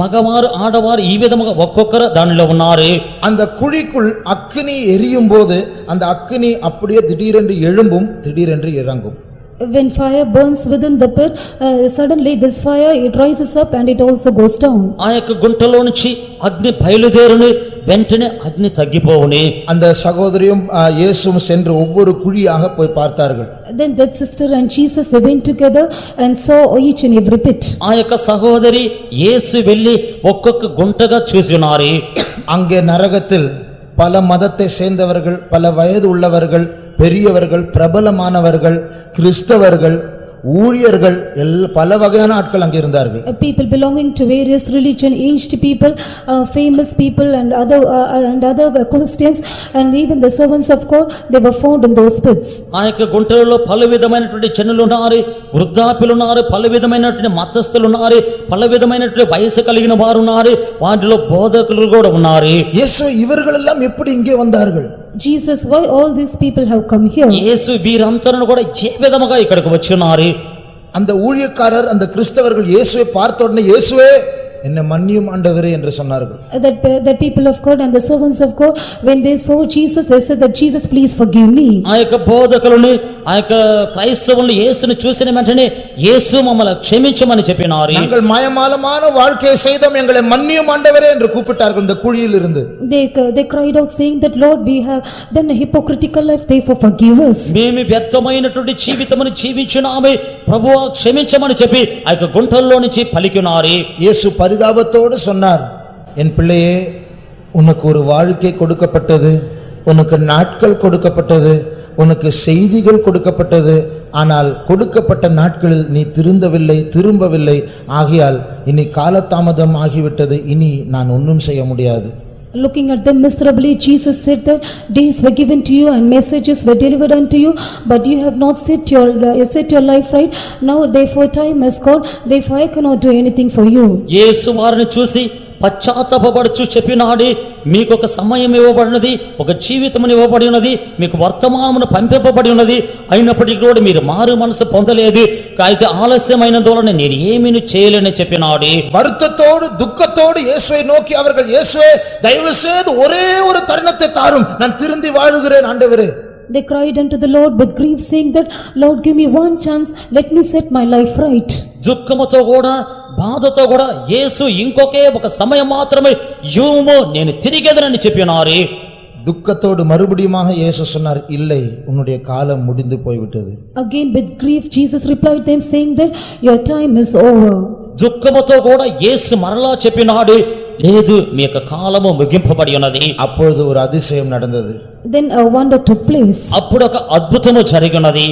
మగవారు ఆడవారు ఈ విధముగా ఒక్కొక్కరు దానిలో ఉన్నారు. அந்த குழிக்குள் அக்கினி எரியும் போது அந்த அக்கினி அப்படியே திடீரென்று எழும்பும், திடீரென்று இறங்கும். When fire burns within the pit, suddenly this fire it rises up and it also goes down. ఆ యొక్క గుంటలో నుంచి అగ్ని బయలుదేరుని, వెంటనే అగ్ని తగ్గిపోవుని. அந்த சகோதரியும் இயேசுவும் சென்று ஒவ்வொரு குழியாக போய் பார்த்தார்கள். Then that sister and Jesus they went together and saw each and every pit. ఆ యొక్క సహోదరి యేసు వెళ్ళి ఒక్కొక్క గుంటగా చూసినారు. அங்கே நரகத்தில் பல மதத்தை சேர்ந்தவர்கள், பல வயது உள்ளவர்கள், பெரியவர்கள், பிரபலமானவர்கள், கிறிஸ்தவர்கள், ஊழியர்கள், பல வகையான ஆட்கள் அங்கே இருந்தார்கள். People belonging to various religion, aged people, famous people and other Christians and even the servants of God, they were found in those pits. ఆ యొక్క గుంటలలో పలు విధమైనటువంటి జనులు ఉన్నారు, వృద్ధాప్యులు ఉన్నారు, పలు విధమైనటువంటి మతస్థులు ఉన్నారు, పలు విధమైనటువంటి వయసు కలిగిన వారు ఉన్నారు, వాటిలో బోధకులు కూడా ఉన్నారు. இயேசு இவர்கள் எல்லாம் எப்படி இங்கே வந்தார்கள்? Jesus, why all these people have come here? యేసు వీరందరూ కూడా ఏ విధముగా ఇక్కడికి వచ్చున్నారు? அந்த ஊழியக்காரர், அந்த கிறிஸ்தவர்கள் இயேசுவை பார்த்த உடனே இயேசுவே என்னை மன்னியும் ஆண்டவரே என்று சொன்னார்கள். The people of God and the servants of God, when they saw Jesus, they said that Jesus, please forgive me. ఆ యొక్క బోధకులను, ఆ యొక్క క్రైస్తవులను యేసుని చూసిన వెంటనే యేసు మమ్మల్ని క్షమించమని చెప్పినారు. நாங்கள் மாயமாலமான வாழ்க்கையை செய்தோம், எங்களை மன்னியும் ஆண்டவரே என்று கூப்பிட்டார்கள் இந்த குழியில் இருந்து. They cried out saying that Lord, we have done a hypocritical life, therefore forgive us. మేము వ్యర్థమైనటువంటి జీవితమును జీవించున్నామే, ప్రభువా క్షమించమని చెప్పి ఆ యొక్క గుంటల్లో నుంచి పలికినారు. இயேசு பரிதாபத்தோடு சொன்னார், என் பிள்ளையே, உனக்கு ஒரு வாழ்க்கை கொடுக்கப்பட்டது, உனக்கு நாட்கள் கொடுக்கப்பட்டது, உனக்கு செய்திகள் கொடுக்கப்பட்டது. ஆனால் கொடுக்கப்பட்ட நாட்களில் நீ திரும்பவில்லை. ஆகையால் இனி காலதாமதம் ஆகிவிட்டது, இனி நான் ஒன்றும் செய்ய முடியாது. Looking at them miserably, Jesus said that days were given to you and messages were delivered unto you, but you have not set your life right. Now therefore time has gone, therefore I cannot do anything for you. యేసు వారిని చూసి పశ్చాత్తాపపడుచు చెప్పినాడు, మీకు ఒక సమయం ఇవ్వబడినది, ఒక జీవితం ఇవ్వబడి ఉన్నది, మీకు వర్తమానమును పంపింపబడి ఉన్నది, అయినప్పటికీ కూడా మీరు మారు మనసు పొందలేదు, అయితే ఆలస్యమైనందువలన నేను ఏమీ చేయలేని చెప్పినాడు. வருத்தத்தோடு துக்கத்தோடு இயேசுவை நோக்கி அவர்கள், இயேசுவே தயவு செய்து ஒரே ஒரு தருணத்தை தாரும், நான் திருந்தி வாழுகிறேன் ஆண்டவரே. They cried unto the Lord with grief, saying that, Lord, give me one chance, let me set my life right. దుఃఖముతో కూడా బాధతో కూడా యేసు ఇంకొకే ఒక సమయం మాత్రమే యూము, నేను తిరిగేదనని చెప్పినారు. துக்கத்தோடு மறுபடியுமாக இயேசு சொன்னார், இல்லை, உன்னுடைய காலம் முடிந்து போய்விட்டது. Again with grief Jesus replied them, saying that your time is over. దుఃఖముతో కూడా యేసు మరలా చెప్పినాడు, లేదు, మీ యొక్క కాలము ముగింపబడి ఉన్నది. அப்பொழுது ஒரு அதிசயம் நடந்தது. Then a wonder took place. అప్పుడు ఒక అద్భుతము జరిగినది.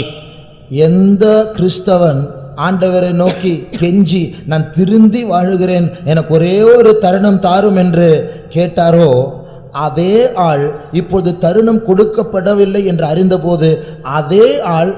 எந்த கிறிஸ்தவன் ஆண்டவரை நோக்கி கெஞ்சி நான் திருந்தி வாழுகிறேன், எனக்கு ஒரே ஒரு தருணம் தாரும் என்று கேட்டாரோ, அதே ஆள் இப்பொழுது தருணம் கொடுக்கப்படவில்லை என்று அறிந்தபோது அதே ஆள்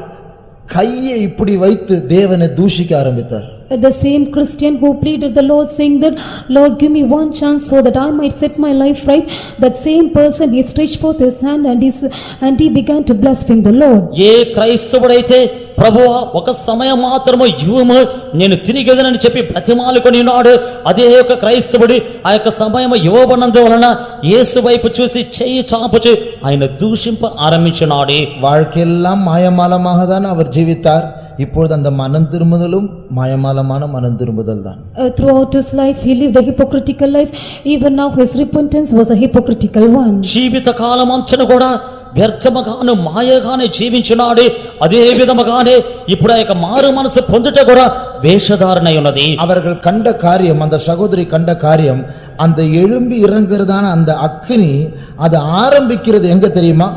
கையை இப்படி வைத்து தேவனை தூஷிக்க ஆரம்பித்தார். The same Christian who pleaded the Lord saying that, Lord, give me one chance so that I might set my life right. That same person, he stretched forth his hand and he began to blaspheme the Lord. ఏ క్రైస్తవుడైతే ప్రభువా ఒక సమయం మాత్రము ఇవ్వము నేను తిరిగేదనని చెప్పి బ్రతిమాలుకొని ఉన్నాడు, అదే ఒక క్రైస్తవుడు ఆ యొక్క సమయం ఇవ్వబడినందువలన యేసు వైపు చూసి చెయ్యి చాపుచు ఆయన దూషింప ఆరంభించినాడు. வாழ்க்கையெல்லாம் மாயமாலமாக தான் அவர் ஜீவித்தார். இப்பொழுது அந்த மனம் திரும்புதலும் மாயமாலமான மனம் திரும்புதல் தான். Throughout his life he lived a hypocritical life. Even now his repentance was a hypocritical one. జీవిత కాలం అంచనా కూడా వ్యర్థముగాను మాయగానే జీవించినాడు. అదే విధముగానే ఇప్పుడు ఆ యొక్క మారు మనసు పొందుట కూడా వేషధారణై ఉన్నది. அவர்கள் கண்ட காரியம், அந்த சகோதரி கண்ட காரியம், அந்த எழும்பி இறங்குறதான அந்த அக்கினி அது ஆரம்பிக்கிறது எங்க தெரியுமா?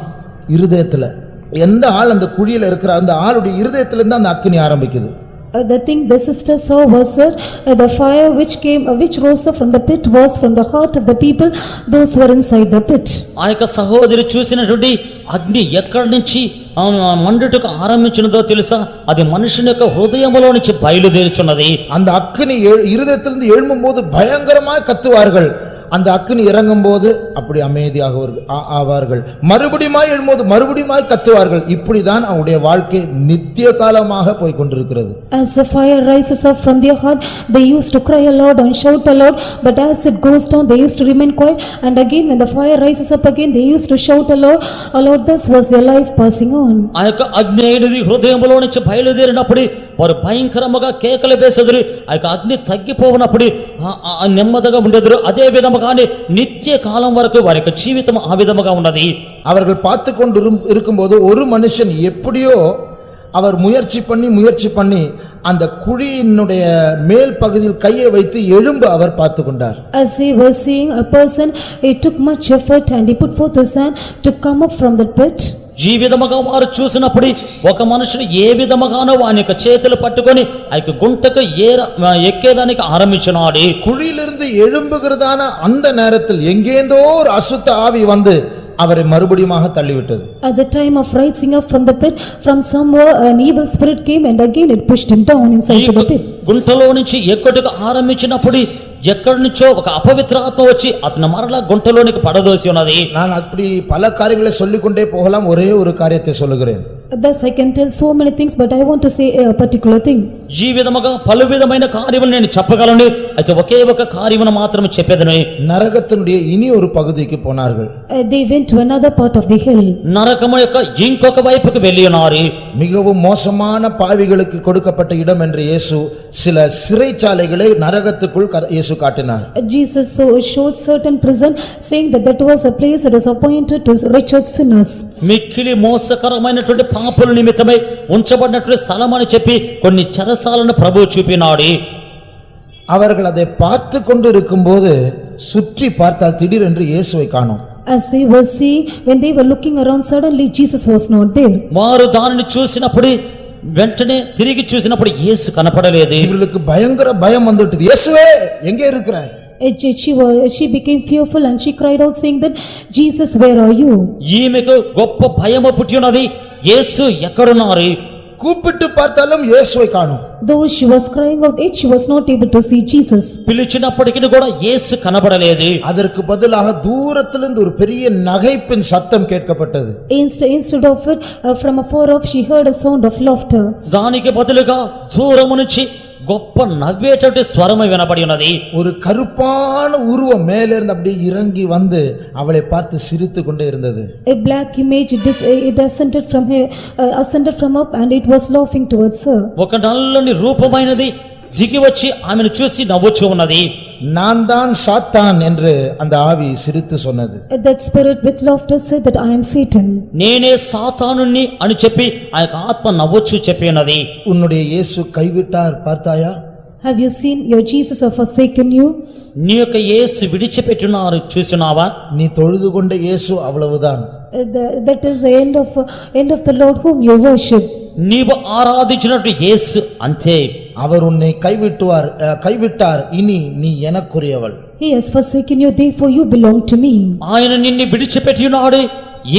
இருதயத்துல. எந்த ஆள் அந்த குழியில இருக்கிற அந்த ஆளுடைய இருதயத்துல இருந்து அந்த அக்கினி ஆரம்பிக்குது. The thing the sister saw was that the fire which rose up from the pit was from the heart of the people, those who were inside the pit. ఆ యొక్క సహోదరి చూసినటువంటి అగ్ని ఎక్కడి నుంచి మండుటకు ఆరంభించినదో తెలుసా? అది మనుషుని యొక్క హృదయములో నుంచి బయలుదేరుచున్నది. அந்த அக்கினி இருதயத்திலிருந்து எழும்பும்போது பயங்கரமாய் கத்துவார்கள். அந்த அக்கினி இறங்கும் போது அப்படி அமைதியாக ஆவார்கள். மறுபடியுமாய் எழும்போது மறுபடியுமாய் கத்துவார்கள். இப்படிதான் அவருடைய வாழ்க்கை நித்திய காலமாக போய் கொண்டிருக்கிறது. As the fire rises up from their heart, they used to cry aloud and shout aloud, but as it goes down they used to remain quiet, and again when the fire rises up again they used to shout aloud. This was their life passing on. ఆ యొక్క అగ్ని అనేది హృదయములో నుంచి బయలుదేరినప్పుడు వారు భయంకరముగా కేకలు వేసెదరు. ఆ యొక్క అగ్ని తగ్గిపోవునప్పుడు నెమ్మదిగా ఉండెదరు. అదే విధముగానే నిత్య కాలం వరకు వారి యొక్క జీవితం ఆ విధముగా ఉన్నది. அவர்கள் பார்த்து கொண்டு இருக்கும்போது ஒரு மனுஷன் எப்படியோ அவர் முயற்சி பண்ணி அந்த குழியினுடைய மேல் பகுதியில் கையை வைத்து எழும்ப அவர் பார்த்து கொண்டார். As he was seeing a person, he took much effort and he put forth his hand to come up from the pit. జీవితముగా వారు చూసినప్పుడు ఒక మనుషుడు ఏ విధముగానో వాని యొక్క చేతులు పట్టుకొని ఆ యొక్క గుంటకు ఎక్కేదానికి ఆరంభించినాడు. குழியிலிருந்து எழும்புகிறதான அந்த நேரத்தில் எங்கேந்தோ ஒரு அசுத்த ஆவி வந்து அவரை மறுபடியுமாக தள்ளிவிட்டது. At the time of rising up from the pit, from somewhere an evil spirit came and again it pushed him down inside the pit. గుంటలో నుంచి ఎక్కుటకు ఆరంభించినప్పుడు ఎక్కడి నుంచో ఒక అపవిత్ర ఆత్మ వచ్చి అతను మరలా గుంటలోనికి పడదోసి ఉన్నది. நான் அப்படி பல காரியங்களை சொல்லிக்கொண்டே போகலாம். ஒரே ஒரு காரியத்தை சொல்லுகிறேன். Thus I can tell so many things, but I want to say a particular thing. ఈ విధముగా పలు విధమైన కార్యములు నేను చెప్పగలను. అయితే ఒకే ఒక కార్యమును మాత్రమే చెప్పేదను. நரகத்தினுடைய இனி ஒரு பகுதிக்கு போனார்கள். They went to another part of the hill. నరకము యొక్క ఇంకొక వైపుకు వెళ్ళి ఉన్నారు. மிகவும் மோசமான பாவிகளுக்கு கொடுக்கப்பட்ட இடம் என்று இயேசு சில சிறைச்சாலைகளை நரகத்துக்குள் இயேசு காட்டினார். Jesus showed certain prison, saying that was a place that was appointed to wretched sinners. మిక్కిలి మోసకరమైనటువంటి పాపుల నిమిత్తమై ఉంచబడినటువంటి స్థలం అని చెప్పి కొన్ని చెరసాలను ప్రభువు చూపినాడు. அவர்கள் அதை பார்த்து கொண்டு இருக்கும்போது சுற்றி பார்த்தால் திடீரென்று இயேசுவை காணோம். As they were seeing, when they were looking around, suddenly Jesus was not there. వారు దానిని చూసినప్పుడు వెంటనే తిరిగి చూసినప్పుడు యేసు కనపడలేదు. இவர்களுக்கு பயங்கர பயம் வந்துட்டது. இயேசுவே எங்கே இருக்கிறாய்? She became fearful and she cried out saying that, Jesus, where are you? ఈమెకు గొప్ప భయము పుట్టి ఉన్నది. యేసు ఎక్కడున్నారు? கூப்பிட்டு பார்த்தாலும் இயேசுவை காணோம். Though she was crying out, yet she was not able to see Jesus. పిలిచినప్పటికీ కూడా యేసు కనబడలేదు. அதற்கு பதிலாக தூரத்திலிருந்து ஒரு பெரிய நகைப்பின் சத்தம் கேட்கப்பட்டது. Instead of it, from afar off she heard a sound of laughter. దానికి బదులుగా దూరము నుంచి గొప్ప నవ్వేటటువంటి స్వరము వినబడి ఉన్నది. ஒரு கருப்பான உருவம் மேலே இருந்து அப்படியே இறங்கி வந்து அவளை பார்த்து சிரித்துக் கொண்டே இருந்தது. A black image it ascended from up and it was laughing towards her. ఒక నల్లని రూపమైనది దిగి వచ్చి ఆమెను చూసి నవ్వుచూ ఉన్నది. நான் தான் சாத்தான் என்று அந்த ஆவி சிரித்து சொன்னது. That spirit with laughter said that I am Satan. నేనే సాతానుణ్ణి అని చెప్పి ఆ యొక్క ఆత్మ నవ్వుచూ చెప్పి ఉన్నది. உன்னுடைய இயேசு கைவிட்டார் பார்த்தாயா? Have you seen your Jesus have forsaken you? నీ యొక్క యేసు విడిచిపెట్టున్నారు చూసినావా? நீ தொழுது கொண்ட இயேசு அவ்வளவுதான். That is the end of the Lord whom you worship. నీవు ఆరాధించినట్టు యేసు అంతే. அவர் உன்னை கைவிட்டார், இனி நீ எனக்குரியவள். He has forsaken you, therefore you belong to me. ఆయన నిన్ను విడిచిపెట్టినాడు,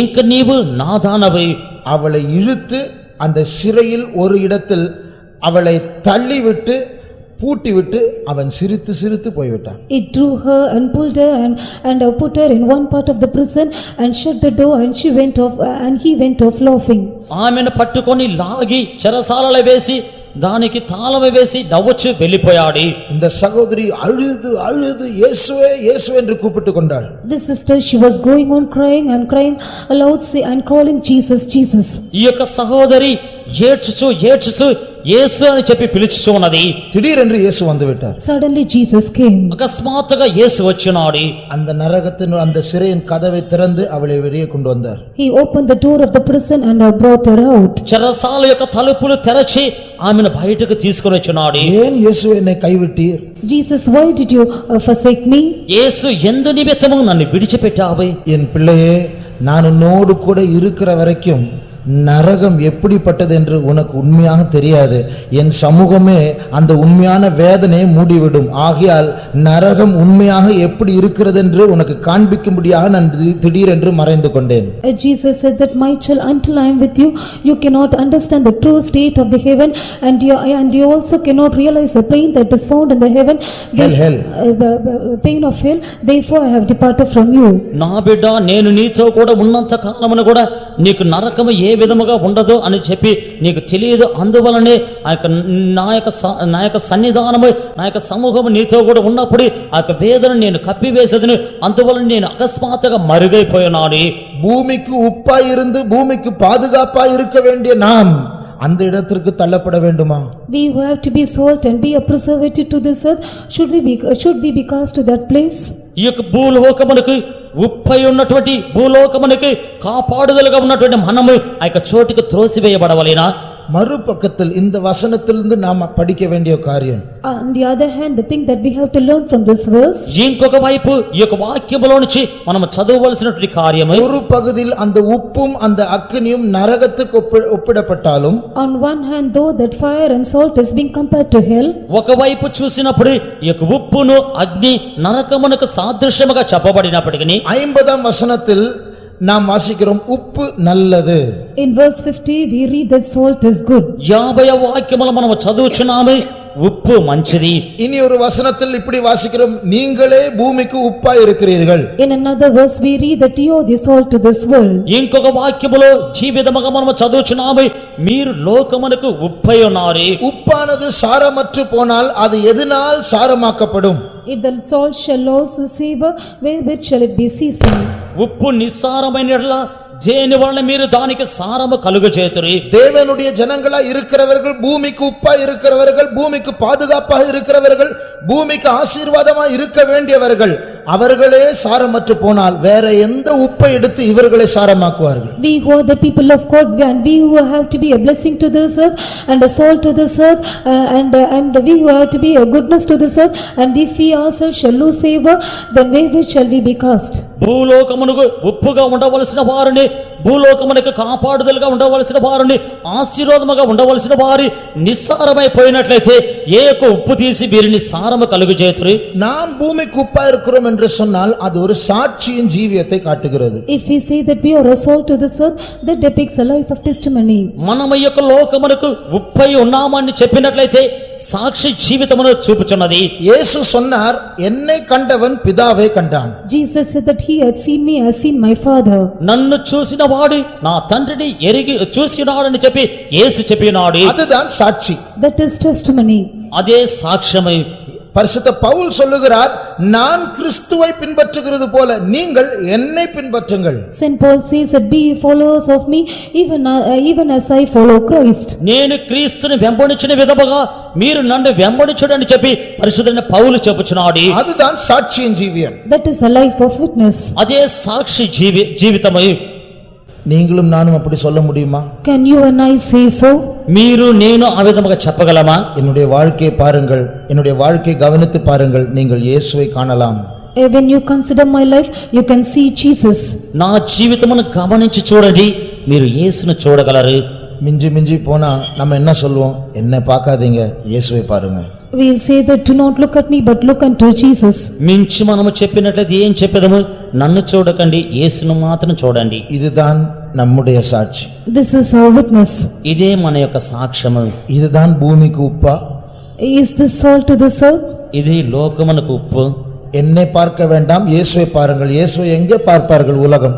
ఇంక నీవు నాదానవి. அவளை இழுத்து அந்த சிறையில் ஒரு இடத்தில் அவளை தள்ளிவிட்டு பூட்டி விட்டு அவன் சிரித்து சிரித்து போய்விட்டான். It drew her and pulled her and put her in one part of the prison and shut the door, and she went off and he went off laughing. ఆమెను పట్టుకొని లాగి చెరసాలలో వేసి దానికి తాళము వేసి నవ్వుచు వెళ్ళిపోయాడు. இந்த சகோதரி அழுது அழுது இயேசுவே இயேசுவே என்று கூப்பிட்டு கொண்டாள். This sister, she was going on crying and crying aloud and calling Jesus, Jesus. ఈ యొక్క సహోదరి ఏడ్చుచు ఏడ్చుచు యేసు అని చెప్పి పిలుచుచు ఉన్నది. திடீரென்று இயேசு வந்து விட்டார். Suddenly Jesus came. అకస్మాత్తుగా యేసు వచ్చినాడు. அந்த நரகத்தின் அந்த சிறையின் கதவை திறந்து அவளை வெளியே கொண்டு வந்தார். He opened the door of the prison and brought her out. చెరసాల యొక్క తలుపులు తెరచి ఆమెను బయటకు తీసుకొని వచ్చినాడు. ஏன் இயேசு என்னை கைவிட்டீர்? Jesus, why did you forsake me? యేసు ఎందు నిమిత్తము నన్ను విడిచిపెట్టావు? என் பிள்ளையே, நான் உன்னோடு கூட இருக்கிற வரைக்கும் நரகம் எப்படிப்பட்டது என்று உனக்கு உண்மையாக தெரியாது. என் சமூகமே அந்த உண்மையான வேதனையை மூடிவிடும். ஆகையால் நரகம் உண்மையாக எப்படி இருக்கிறது என்று உனக்கு காண்பிக்கும்படியாக நான் திடீரென்று மறைந்து கொண்டேன். Jesus said that, my child, until I am with you, you cannot understand the true state of the heaven, and you also cannot realize the pain that is found in the heaven. Hell. Pain of hell. Therefore I have departed from you. నా బిడ్డ, నేను నీతో కూడా ఉన్నంత కాలమున కూడా నీకు నరకము ఏ విధముగా ఉండదు అని చెప్పి నీకు తెలియదు. అందువలనే నా యొక్క సన్నిధానము, నా యొక్క సమూహము నీతో కూడా ఉన్నప్పుడు ఆ యొక్క వేదన నేను కప్పివేసేదను. అందువలన నేను అకస్మాత్తుగా మరుగైపోయినాను. பூமிக்கு உப்பாய் இருந்து பூமிக்கு பாதுகாப்பாய் இருக்க வேண்டிய நாம் அந்த இடத்திற்கு தள்ளப்பட வேண்டுமா? We who have to be salt and be a preservative to this earth, should we be cast to that place? ఈ యొక్క భూలోకమునకు ఉప్పై ఉన్నటువంటి భూలోకమునకు కాపాడుదలుగా ఉన్నటువంటి మనము ఆ యొక్క చోటుకు త్రోసివేయబడవలెనా? மறுபக்கத்தில் இந்த வசனத்திலிருந்து நாம் படிக்க வேண்டிய காரியம், On the other hand, the thing that we have to learn from this verse, ఇంకొక వైపు ఈ యొక్క వాక్యములో నుంచి మనం చదవవలసినటువంటి కార్యము, ஒரு பகுதியில் அந்த உப்பும் அந்த அக்கினியும் நரகத்துக்கு ஒப்பிடப்பட்டாலும், on one hand, though that fire and salt is being compared to hell, ఒకవైపు చూసినప్పుడు ఈ యొక్క ఉప్పును అగ్ని నరకమునకు సాదృశ్యముగా చెప్పబడినప్పటికీ 50ஆம் வசனத்தில் நாம் வாசிக்கிறோம் உப்பு நல்லது. in verse 50 we read that salt is good. 50వ వాక్యములో మనం చదువుచున్నాము ఉప్పు మంచిది. இனி ஒரு வசனத்தில் இப்படி வாசிக்கிறோம், நீங்களே பூமிக்கு உப்பாய் இருக்கிறீர்கள். In another verse we read that you are the salt to this world. ఇంకొక వాక్యములో జీవితముగా మనం చదువుచున్నాము మీరు లోకమునకు ఉప్పై ఉన్నారు. உப்பானது சாரமற்று போனால் அது எதனால் சாரமாக்கப்படும்? If the salt shall lose its savor, wherewith shall it be seasoned? ఉప్పు నిస్సారమైన యెడల దేని వలన మీరు దానికి సారము కలుగజేతురు? தேவனுடைய ஜனங்களா இருக்கிறவர்கள், பூமிக்கு உப்பா இருக்கிறவர்கள், பூமிக்கு பாதுகாப்பாக இருக்கிறவர்கள், பூமிக்கு ஆசீர்வாதமா இருக்க வேண்டியவர்கள், அவர்களே சாரமற்று போனால் வேற எந்த உப்பை எடுத்து இவர்களை சாரமாக்குவார்கள்? We who are the people of God, and we who have to be a blessing to this earth and a salt to this earth, and we who have to be a goodness to this earth, and if we ourselves shall lose savor, then wherewith shall we be cast? భూలోకమునకు ఉప్పుగా ఉండవలసిన వారిని, భూలోకమునకు కాపాడుదలుగా ఉండవలసిన వారిని, ఆశీర్వాదముగా ఉండవలసిన వారి నిస్సారమైపోయినట్లయితే ఏ యొక్క ఉప్పు తీసి వీరిని సారము కలుగజేతురు? நாம் பூமிக்கு உப்பா இருக்கிறோம் என்று சொன்னால் அது ஒரு சாட்சியின் ஜீவியத்தை காட்டுகிறது. If we say that we are a salt to this earth, that depicts a life of testimony. మనము ఈ యొక్క లోకమునకు ఉప్పై ఉన్నామని చెప్పినట్లయితే సాక్షి జీవితమును చూపుచున్నది. இயேசு சொன்னார், என்னை கண்டவன் பிதாவை கண்டான். Jesus said that he had seen me, has seen my Father. నన్ను చూసిన వాడు నా తండ్రిని ఎరిగి చూసినాడని చెప్పి యేసు చెప్పినాడు. அதுதான் சாட்சி. That is testimony. అదే సాక్ష్యమై பரிசுத்த பவுல் சொல்லுகிறார், நான் கிறிஸ்துவை பின்பற்றுகிறது போல நீங்கள் என்னை பின்பற்றுங்கள். Saint Paul says that be followers of me even as I follow Christ. నేను క్రీస్తుని వెంబడించిన విధముగా మీరు నన్ను వెంబడించుడని చెప్పి పరిశుద్ధుడైన పౌలు చెప్పుచున్నాడు. அதுதான் சாட்சியின் ஜீவியம். That is a life of witness. అదే సాక్షి జీవితమై நீங்களும் நானும் அப்படி சொல்ல முடியுமா? Can you and I say so? మీరు నేను ఆ విధముగా చెప్పగలమా? என்னுடைய வாழ்க்கையை பாருங்கள், என்னுடைய வாழ்க்கையை கவனித்து பாருங்கள், நீங்கள் இயேசுவை காணலாம். When you consider my life, you can see Jesus. నా జీవితమును గమనించి చూడండి, మీరు యేసును చూడగలరు. மிஞ்சி மிஞ்சி போனா நம்ம என்ன சொல்லுவோம்? என்ன பார்க்காதீங்க, இயேசுவை பாருங்க. We'll say that do not look at me but look unto Jesus. మించి మనము చెప్పినట్లయితే ఏం చెప్పేదము? నన్ను చూడకండి, యేసును మాత్రం చూడండి. இதுதான் நம்முடைய சாட்சி. This is our witness. ఇదే మన యొక్క సాక్ష్యము. இதுதான் பூமிக்கு உப்பா, Is this salt to this earth? ఇది లోకమునకు ఉప్పు. என்னை பார்க்க வேண்டாம், இயேசுவை பாருங்கள். இயேசுவை எங்கே பார்ப்பார்கள் உலகம்?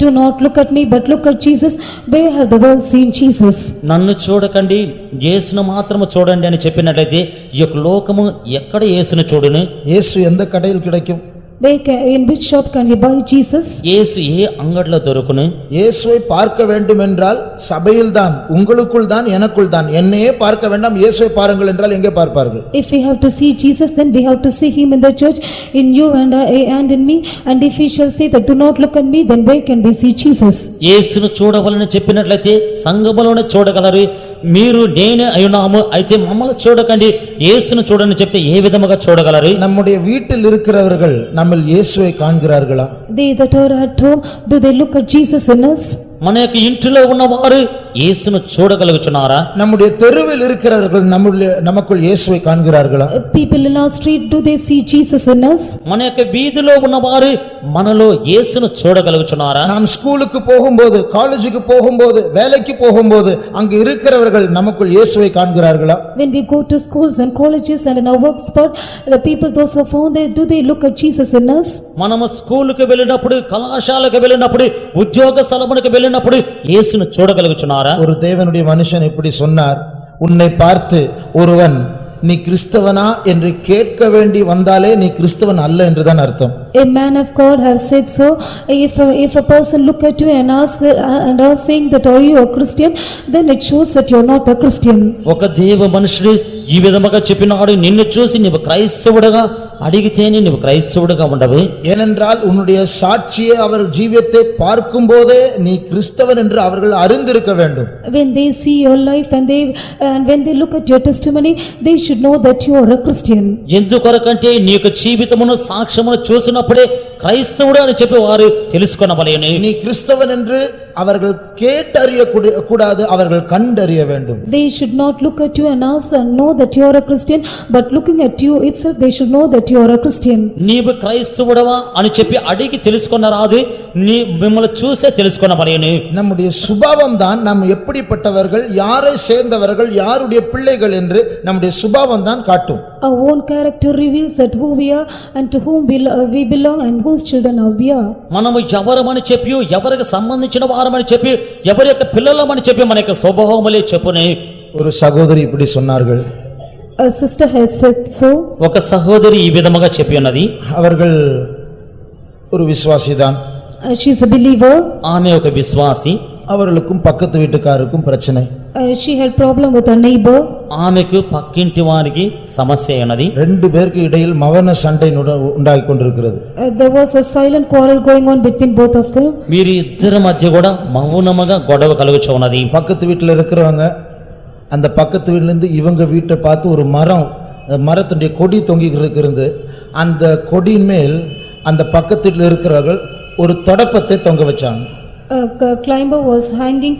Do not look at me, but look at Jesus. Where have the world seen Jesus? నన్ను చూడకండి, యేసును మాత్రము చూడండి అని చెప్పినట్లయితే ఈ యొక్క లోకము ఎక్కడ యేసును చూడును? இயேசு எந்த கடையில் கிடைக்கும்? In which shop can we buy Jesus? యేసు ఏ అంగడిలో దొరుకును? இயேசுவை பார்க்க வேண்டும் என்றால் சபையில்தான், உங்களுக்குள் தான், எனக்குள் தான். என்னையே பார்க்க வேண்டாம், இயேசுவை பாருங்கள் என்றால் எங்கே பார்ப்பார்கள்? If we have to see Jesus, then we have to see him in the church, in you and in me. And if we shall say that do not look at me, then where can we see Jesus? యేసును చూడవలని చెప్పినట్లయితే సంఘములోనే చూడగలరు. మీరు నేనే అయ్యున్నాము, అయితే మమ్మల్ని చూడకండి, యేసును చూడని చెప్తే ఏ విధముగా చూడగలరు? நம்முடைய வீட்டில் இருக்கிறவர்கள் நம்மில் இயேசுவை காண்கிறார்களா? They that are at home, do they look at Jesus in us? మన యొక్క ఇంటిలో ఉన్నవారు యేసును చూడగలుగుచున్నారా? நம்முடைய தெருவில் இருக்கிறவர்கள் நமக்குள் இயேசுவை காண்கிறார்களா? People in our street, do they see Jesus in us? మన యొక్క వీధిలో ఉన్నవారు మనలో యేసును చూడగలుగుచున్నారా? நாம் ஸ்கூலுக்கு போகும்போது, காலேஜுக்கு போகும்போது, வேலைக்கு போகும்போது அங்கு இருக்கிறவர்கள் நமக்குள் இயேசுவை காண்கிறார்களா? When we go to schools and colleges and in our work spot, the people those who are found there, do they look at Jesus in us? మనము స్కూలుకు వెళ్ళినప్పుడు, కళాశాలకు వెళ్ళినప్పుడు, ఉద్యోగ స్థలమునకు వెళ్ళినప్పుడు యేసును చూడగలుగుచున్నారా? ஒரு தேவனுடைய மனுஷன் இப்படி சொன்னார், உன்னை பார்த்து ஒருவன் நீ கிறிஸ்தவனா என்று கேட்க வேண்டி வந்தாலே நீ கிறிஸ்தவன் அல்ல என்றுதான் அர்த்தம். A man of God has said so. If a person look at you and ask and are saying that are you a Christian, then it shows that you are not a Christian. ఒక దేవ మనుషుడు ఈ విధముగా చెప్పినాడు, నిన్ను చూసి నీవు క్రైస్తవుడుగా అడిగితేనే నీవు క్రైస్తవుడుగా ఉండవు. ஏனென்றால் உன்னுடைய சாட்சியை அவர் ஜீவியத்தை பார்க்கும் போதே நீ கிறிஸ்தவன் என்று அவர்கள் அறிந்திருக்க வேண்டும். When they see your life and when they look at your testimony, they should know that you are a Christian. ఎందుకొరకంటే నీ యొక్క జీవితమును సాక్ష్యమును చూసినప్పుడే క్రైస్తవుడు అని చెప్పి వారు తెలుసుకొనవలెను. நீ கிறிஸ்தவன் என்று அவர்கள் கேட்டறிய கூடாது, அவர்கள் கண்டறிய வேண்டும். They should not look at you and ask and know that you are a Christian, but looking at you itself they should know that you are a Christian. నీవు క్రైస్తవుడవా అని చెప్పి అడిగి తెలుసుకొనరాదు, నీ మిమ్మల్ని చూసే తెలుసుకొనవలెను. நம்முடைய சுபாவம் தான் நாம் எப்படிப்பட்டவர்கள், யாரை சேர்ந்தவர்கள், யாருடைய பிள்ளைகள் என்று நம்முடைய சுபாவம் தான் காட்டும். Our own character reveals that who we are and to whom we belong and whose children are we are. మనము ఎవరమని చెప్పి, ఎవరికి సంబంధించిన వారమని చెప్పి, ఎవరి యొక్క పిల్లలమని చెప్పి మన యొక్క స్వభావములే చెప్పునే. ஒரு சகோதரி இப்படி சொன்னார்கள், A sister has said so. ఒక సహోదరి ఈ విధముగా చెప్పి ఉన్నది. அவர்கள் ஒரு விசுவாசிதான், She is a believer. ఆమె ఒక విశ్వాసి. அவர்களுக்கும் பக்கத்து வீட்டுக்காருக்கும் பிரச்சனை. She had problem with her neighbor. ఆమెకు పక్కింటి వారికి సమస్య ఉన్నది. ரெண்டு பேருக்கு இடையில் மௌன சண்டை உண்டாகிக் கொண்டிருக்கிறது. There was a silent quarrel going on between both of them. వీరి ఇద్దరి మధ్య కూడా మౌనముగా గొడవ కలుగుచు ఉన్నది. பக்கத்து வீட்டில் இருக்கிறவங்க அந்த பக்கத்து வீட்டிலிருந்து இவங்க வீட்டை பார்த்து ஒரு மரத்துடைய கொடி தொங்கிக்கிட்டு இருந்து அந்த கொடியின் மேல் அந்த பக்கத்தில் இருக்கிறவர்கள் ஒரு தொடப்பத்தை தொங்க வச்சாங்க. A climber was hanging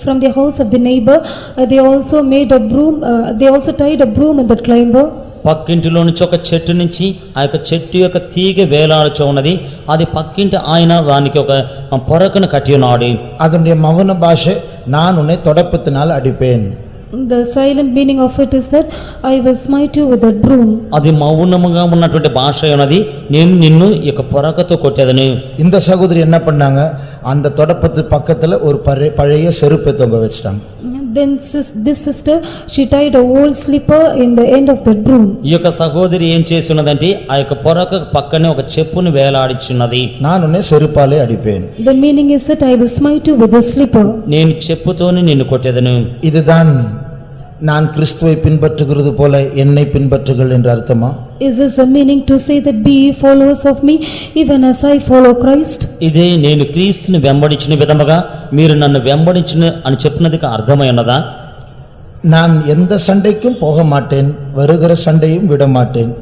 from the house of the neighbor. They also made a broom. They also tied a broom in that climber. పక్కింటిలో నుంచి ఒక చెట్టు నుంచి ఆ యొక్క చెట్టు యొక్క తీగ వేలాడుచు ఉన్నది. అది పక్కింటి ఆయన దానికి ఒక పొరకను కట్టి ఉన్నాడు. அதனுடைய மௌன பாஷை, நான் உன்னை தொடப்பத்தினால் அடிப்பேன். The silent meaning of it is that I will smite you with that broom. అది మౌనముగా ఉన్నటువంటి భాష ఉన్నది, నేను నిన్ను ఈ యొక్క పొరకతో కొట్టేదని. இந்த சகோதரி என்ன பண்ணாங்க, அந்த தொடப்பத்து பக்கத்துல ஒரு பழைய செருப்பை தொங்க வச்சிட்டாங்க. Then this sister, she tied a old slipper in the end of that broom. ఈ యొక్క సహోదరి ఏం చేసి ఉన్నదంటే ఆ యొక్క పొరక పక్కనే ఒక చెప్పును వేలాడిచున్నది. நான் உன்னை செருப்பாலே அடிப்பேன். The meaning is that I will smite you with a slipper. నేను చెప్పుతోనే నిన్ను కొట్టేదను. இதுதான் நான் கிறிஸ்துவை பின்பற்றுகிறது போல என்னை பின்பற்றுங்கள் என்ற அர்த்தமா? Is this a meaning to say that be ye followers of me even as I follow Christ? ఇదే నేను క్రీస్తుని వెంబడించిన విధముగా మీరు నన్ను వెంబడించిన అని చెప్పినదికి అర్థమై ఉన్నదా? நான் எந்த சண்டைக்கும் போக மாட்டேன், வருகிற சண்டையும் விட மாட்டேன்.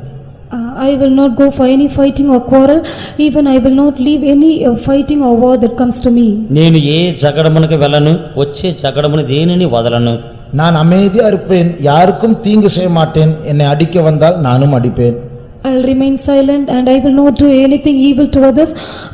I will not go for any fighting or quarrel, even I will not leave any fighting or war that comes to me. నేను ఏ జగడమునకు వెళ్ళను, వచ్చే జగడమును దేనిని వదలను. நான் அமைதியா இருப்பேன், யாருக்கும் தீங்கு செய்ய மாட்டேன், என்னை அடிக்க வந்தால் நானும் அடிப்பேன். I'll remain silent and I will not do anything evil to others,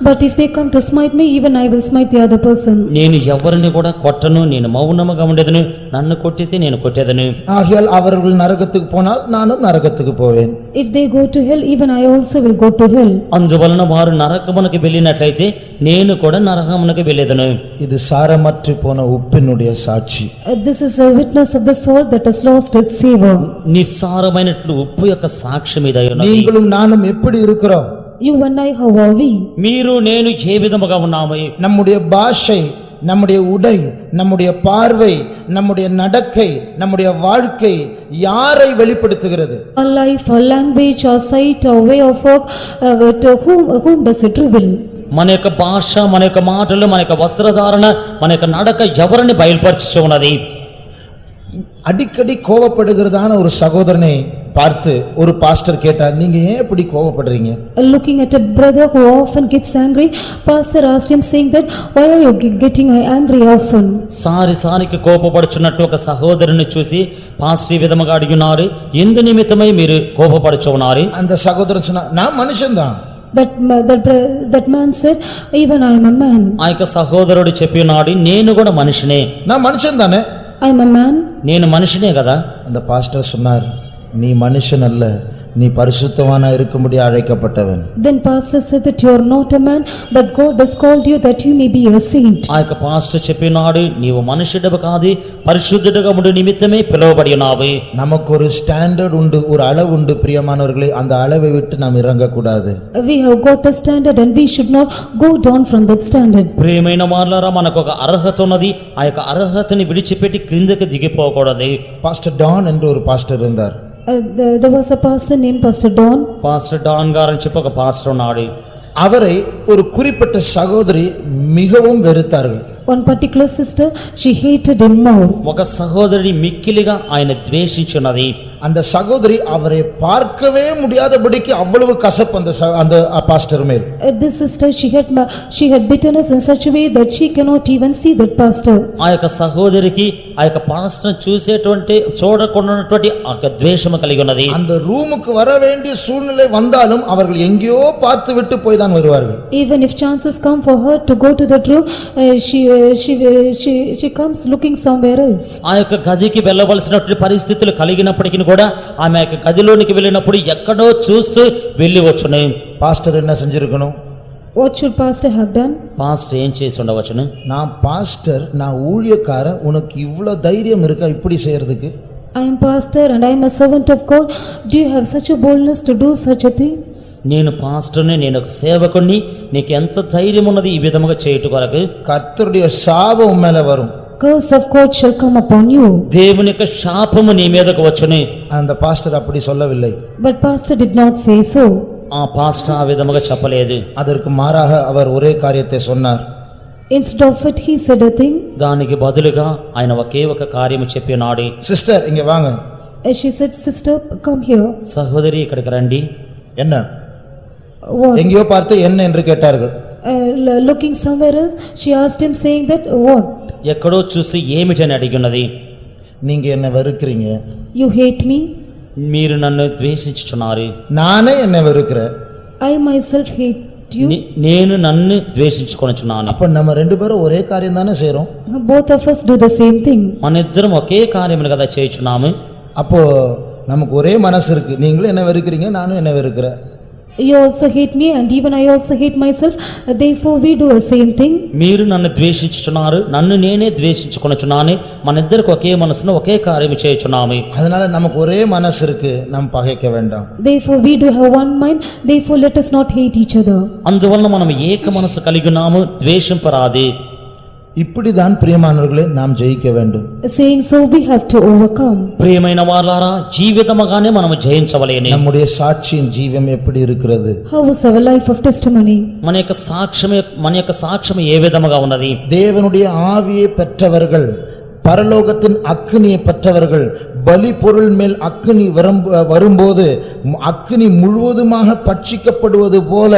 but if they come to smite me, even I will smite the other person. నేను ఎవరిని కూడా కొట్టను, నేను మౌనముగా ఉండేదను, నన్ను కొట్టితే నేను కొట్టేదను. ஆகையால் அவர்கள் நரகத்துக்கு போனால் நானும் நரகத்துக்கு போவேன். If they go to hell, even I also will go to hell. అందువలన వారు నరకమునకు వెళ్ళినట్లయితే నేను కూడా నరకమునకు వెళ్ళేదను. இது சாரமற்று போன உப்பினுடைய சாட்சி. This is a witness of the salt that has lost its savor. నిస్సారమైనట్లు ఉప్పు యొక్క సాక్ష్యం ఇదై ఉన్నది. நீங்களும் நானும் எப்படி இருக்கிறோம்? You and I, how are we? మీరు నేను ఏ విధముగా ఉన్నాము? நம்முடைய பாஷை, நம்முடைய உடை, நம்முடைய பார்வை, நம்முடைய நடக்கை, நம்முடைய வாழ்க்கை யாரை வெளிப்படுத்துகிறது? Our life, our language, our sight, our way of work, to whom does it reveal? మన యొక్క భాష, మన యొక్క మాటలు, మన యొక్క వస్త్రధారణ, మన యొక్క నడక ఎవరిని బయలుపరచుచు ఉన్నది? அடிக்கடி கோபப்படுகிறதான ஒரு சகோதரனை பார்த்து ஒரு பாஸ்டர் கேட்டார், நீங்க ஏன் இப்படி கோபப்படுறீங்க? Looking at a brother who often gets angry, pastor asked him saying that, why are you getting angry often? సారికి కోపపడుచున్నట్టు ఒక సహోదరుని చూసి పాస్టర్ ఈ విధముగా అడిగినారు, ఎందు నిమిత్తమై మీరు కోపపడుచు ఉన్నారు? அந்த సహోదరன் சொன்னா, நான் మనిషిதான். That man said, even I am a man. ఆ యొక్క సహోదరుడు చెప్పినాడు, నేను కూడా మనిషినే. நான் மனுஷன் தானே. I am a man. నేను మనిషినే కదా. அந்த பாஸ்டர் சொன்னார், நீ மனுஷன் அல்ல, நீ பரிசுத்தவானா இருக்கும்படி அழைக்கப்பட்டவன். Then pastor said that you are not a man, but God has called you that you may be a saint. ఆ యొక్క పాస్టర్ చెప్పినాడు, నీవు మనుషుడవు కాదు, పరిశుద్ధుడుగా ఉండు నిమిత్తమే పిలువబడి ఉన్నావు. நமக்கு ஒரு ஸ்டாண்டர்ட் உண்டு, ஒரு அளவு உண்டு பிரியமானவர்களே, அந்த அளவை விட்டு நாம் இறங்க கூடாது. We have got the standard and we should not go down from that standard. ప్రియమైన వారలారా, మనకు ఒక అర్హత ఉన్నది, ఆ యొక్క అర్హతని విడిచిపెట్టి క్రిందకి దిగిపోకూడదు. பாஸ்டர் டான் என்று ஒரு பாஸ்டர் இருந்தார். There was a pastor named Pastor Don. Pastor Don గారు అని చెప్పి ఒక పాస్టర్ ఉన్నాడు. அவரை ஒரு குறிப்பிட்ட சகோதரி மிகவும் வெறுத்தார்கள். One particular sister, she hated him more. ఒక సహోదరుని మిక్కిలిగా ఆయన ద్వేషించున్నది. அந்த சகோதரி அவரை பார்க்கவே முடியாதபடிக்கு அவ்வளவு கசப்பு அந்த பாஸ்டர் மேல். This sister, she had bitterness in such a way that she cannot even see that pastor. ఆ యొక్క సహోదరికి ఆ యొక్క పాస్టర్ చూడకుండాటువంటి ఆ యొక్క ద్వేషము కలిగి ఉన్నది. அந்த రూముக்கு வர வேண்டிய சூழ்நிலை வந்தாலும் அவர்கள் எங்கேயோ பார்த்து விட்டு போய் தான் வருவார்கள். Even if chances come for her to go to that room, she comes looking somewhere else. ఆ యొక్క గదికి వెళ్ళవలసినటువంటి పరిస్థితులు కలిగినప్పటికీ కూడా ఆమె యొక్క గదిలోనికి వెళ్ళినప్పుడు ఎక్కడో చూస్తూ వెళ్ళి వచ్చును. பாஸ்டர் என்ன செஞ்சிருக்கணும்? What should pastor have done? Pastor ఏం చేసి ఉండవచ్చును? நான் பாஸ்டர், நான் ஊழியக்காரன், உனக்கு இவ்வளவு தைரியம் இருக்கா இப்படி செய்யறதுக்கு? I am pastor and I am a servant of God. Do you have such a boldness to do such a thing? నేను పాస్టర్ని, నేను ఒక సేవకుణ్ణి, నీకు ఎంత ధైర్యం ఉన్నది ఈ విధముగా చేయుట కొరకు? கர்த்தருடைய சாபம் உன் மேல வரும். Curse of God shall come upon you. దేవుని యొక్క శాపము నీ మీదకు వచ్చును. அந்த பாஸ்டர் அப்படி சொல்லவில்லை. But pastor did not say so. ఆ పాస్టర్ ఆ విధముగా చెప్పలేదు. அதற்கு மாறாக அவர் ஒரே காரியத்தை சொன்னார். Instead of it, he said a thing. దానికి బదులుగా ఆయన ఒకే ఒక కార్యము చెప్పినాడు. சிஸ்டர் இங்க வாங்க. She said, sister, come here. సహోదరి ఇక్కడికి రండి. என்ன? What? எங்கேயோ பார்த்து என்ன என்று கேட்டார்கள். Looking somewhere else, she asked him saying that, what? ఎక్కడో చూసి ఏమిటని అడిగినది. நீங்க என்ன வெறுக்கிறீங்க? You hate me? మీరు నన్ను ద్వేషించుచున్నారు. நானே என்ன வெறுக்கிறேன். I myself hate you. నేను నన్ను ద్వేషించుకొనుచున్నాను. அப்ப நம்ம ரெண்டு பேரும் ஒரே காரியம் தானே செய்றோம். Both of us do the same thing. మన ఇద్దరం ఒకే కార్యమును కదా చేయుచున్నాము. அப்போ நமக்கு ஒரே மனசு இருக்கு. நீங்களும் என்ன வெறுக்கிறீங்க, நானும் என்ன வெறுக்கிறேன். You also hate me and even I also hate myself. Therefore we do the same thing. మీరు నన్ను ద్వేషించుచున్నారు, నన్ను నేనే ద్వేషించుకొనుచున్నాను. మన ఇద్దరికి ఒకే మనసును ఒకే కార్యము చేయుచున్నాము. அதனால நமக்கு ஒரே மனசு இருக்கு, நாம் பகைக்க வேண்டாம். Therefore we do have one mind. Therefore let us not hate each other. అందువలన మనం ఏక మనసు కలిగి ఉన్నాము, ద్వేషింపరాదు. இப்படிதான் பிரியமானவர்களே நாம் ஜெயிக்க வேண்டும். Saying so we have to overcome. ప్రియమైన వారలారా, జీవితముగానే మనం జయించవలేని. நம்முடைய சாட்சியின் ஜீவம் எப்படி இருக்கிறது? How is our life of testimony? మన యొక్క సాక్ష్యం ఏ విధముగా ఉన్నది? தேவனுடைய ஆவியை பெற்றவர்கள், பரலோகத்தின் அக்கினியை பெற்றவர்கள், பலி பொருள் மேல் அக்கினி வரும்போது அக்கினி முழுவதுமாக பட்சிக்கப்படுவது போல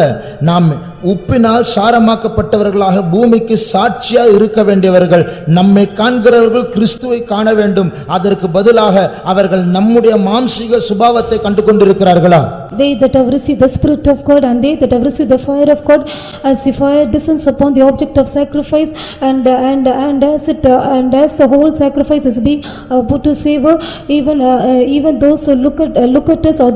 நாம் உப்பினால் சாரமாக்கப்பட்டவர்களாக பூமிக்கு சாட்சியா இருக்க வேண்டியவர்கள், நம்மை காண்கிறவர்கள் கிறிஸ்துவை காண வேண்டும். அதற்கு பதிலாக அவர்கள் நம்முடைய மாம்சீக சுபாவத்தை கண்டு கொண்டிருக்கிறார்களா? They that have received the Spirit of God and they that have received the fire of God, as the fire descends upon the object of sacrifice and as the whole sacrifice is being put to savor, even those who look at us, or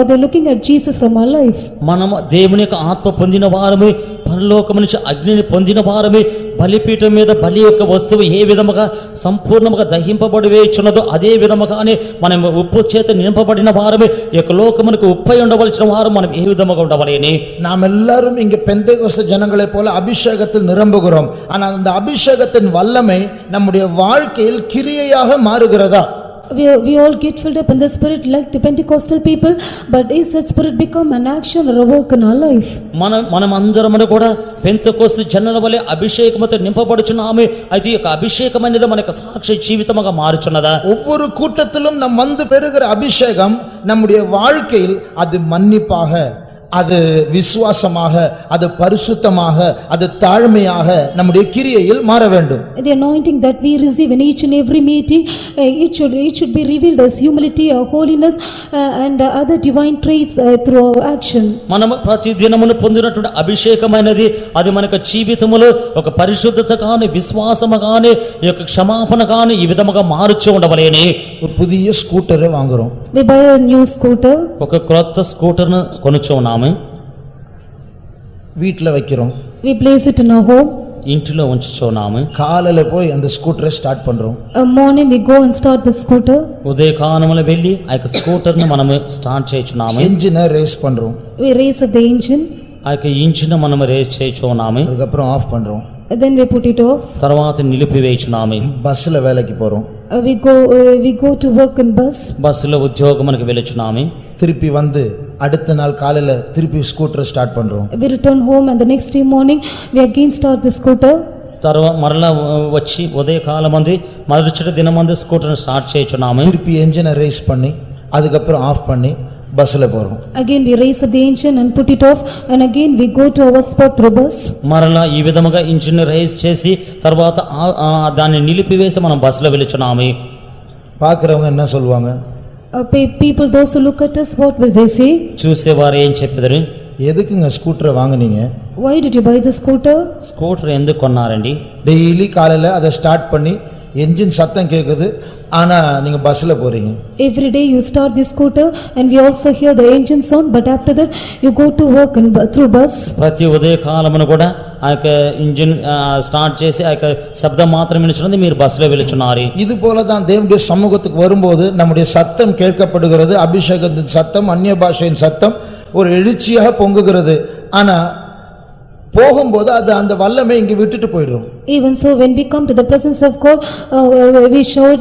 they looking at Jesus from our life. మనము దేవుని యొక్క ఆత్మ పొందిన వారమే, పరలోకము నుంచి అగ్నిని పొందిన వారమే, బలిపీఠం మీద బలి యొక్క వస్తువు ఏ విధముగా సంపూర్ణముగా దహింపబడి వేయుచున్నదో అదే విధముగానే మనం ఉప్పు చేత నింపబడిన వారమే, ఈ యొక్క లోకమునకు ఉప్పై ఉండవలసిన వారు మనం ఏ విధముగా ఉండవలేని. நாம் எல்லாரும் இங்கே பெந்தேகோஸ்து ஜனங்களைப் போல அபிஷேகத்தில் நிரம்புகிறோம். ஆனால் அந்த அபிஷேகத்தின் வல்லமை நம்முடைய வாழ்க்கையில் கிரியையாக மாறுகிறதா? We all get filled up in the Spirit like the Pentecostal people, but is that Spirit become an action or a work in our life? మనం అందరము కూడా పెంతెకోస్తు జనుల వలె అభిషేకముతో నింపబడుచున్నామే. అయితే ఈ అభిషేకం అనేది మనకు సాక్షి జీవితముగా మారుచున్నదా? ஒவ்வொரு கூட்டத்திலும் நம் வந்து பெறுகிற அபிஷேகம் நம்முடைய வாழ்க்கையில் அது மன்னிப்பாக, அது விசுவாசமாக, அது பரிசுத்தமாக, அது தாழ்மையாக நம்முடைய கிரியையில் மாற வேண்டும். The anointing that we receive in each and every meeting, it should be revealed as humility or holiness and other divine traits through our action. మనము ప్రతి దినమును పొందినటువంటి అభిషేకమైనది అది మనకు జీవితములో ఒక పరిశుద్ధత గాని, విశ్వాసము గాని, ఈ యొక్క క్షమాపణ గాని ఈ విధముగా మారుచూ ఉండవలేని. ஒரு புதிய ஸ்கூட்டரை வாங்குறோம். We buy a new scooter. ఒక క్రొత్త స్కూటర్ను కొనుచున్నాము. வீட்ல வைக்கிறோம். We place it in our home. ఇంటిలో ఉంచుచున్నాము. காலையில போய் அந்த ஸ்கூட்டரை ஸ்டார்ட் பண்றோம். Morning we go and start the scooter. ఉదయకాలమున వెళ్ళి ఆ యొక్క స్కూటర్ను మనము స్టార్ట్ చేయుచున్నాము. என்ஜினை ரேஸ் பண்றோம். We raise up the engine. ఆ యొక్క ఇంజిన్ మనము రేస్ చేయుచున్నాము. அதுக்கப்புறம் ஆஃப் பண்றோம். Then we put it off. తర్వాత నిలిపివేయుచున్నాము. பஸ்ல வேலைக்கு போறோம். We go to work in bus. బస్సులో ఉద్యోగమునకు వెళ్ళుచున్నాము. திருப்பி வந்து அடுத்த நாள் காலையில திருப்பி ஸ்கூட்டரை ஸ்டார்ட் பண்றோம். We return home and the next day morning we again start the scooter. తర్వాత మరలా వచ్చి ఉదయకాలమంది మరుసటి దినమంది స్కూటర్ను స్టార్ట్ చేయుచున్నాము. திருப்பி என்ஜினை ரேஸ் பண்ணி அதுக்கப்புறம் ஆஃப் பண்ணி பஸ்ல போறோம். Again we raise up the engine and put it off, and again we go to our work spot through bus. మరలా ఈ విధముగా ఇంజిన్ రైజ్ చేసి తర్వాత దాన్ని నిలిపివేసి మనం బస్సులో వెళ్తున్నాము. பார்க்கறவங்க என்ன சொல்வாங்க? People, those who look at us, what will they say? చూసేవారు ఏం చెప్పెదరు? எதுக்குங்க ஸ்கூட்டரை வாங்குனீங்க? Why did you buy the scooter? Scooter ఎందుకు కొన్నారండి? டெய்லி காலையில அதை ஸ்டார்ட் பண்ணி என்ஜின் சத்தம் கேக்குது, ஆனா நீங்க பஸ்ல போறீங்க. Every day you start the scooter and we also hear the engine sound, but after that you go to work through bus. ప్రతి ఉదయకాలమున కూడా ఆ యొక్క ఇంజిన్ స్టార్ట్ చేసి ఆ యొక్క శబ్దం మాత్రం వినిచున్నది, మీరు బస్సులో వెళ్తున్నారు. இது போல தான் தேவனுடைய சமூகத்துக்கு வரும்போது நம்முடைய சத்தம் கேட்கப்படுகிறது. அபிஷேகத்தின் சத்தம், அந்நிய பாஷையின் சத்தம் ஒரு எழுச்சியாக பொங்குகிறது. ஆனா போகும்போது அது அந்த வல்லமை இங்க விட்டுட்டு போயிடும். Even so, when we come to the presence of God, we shout,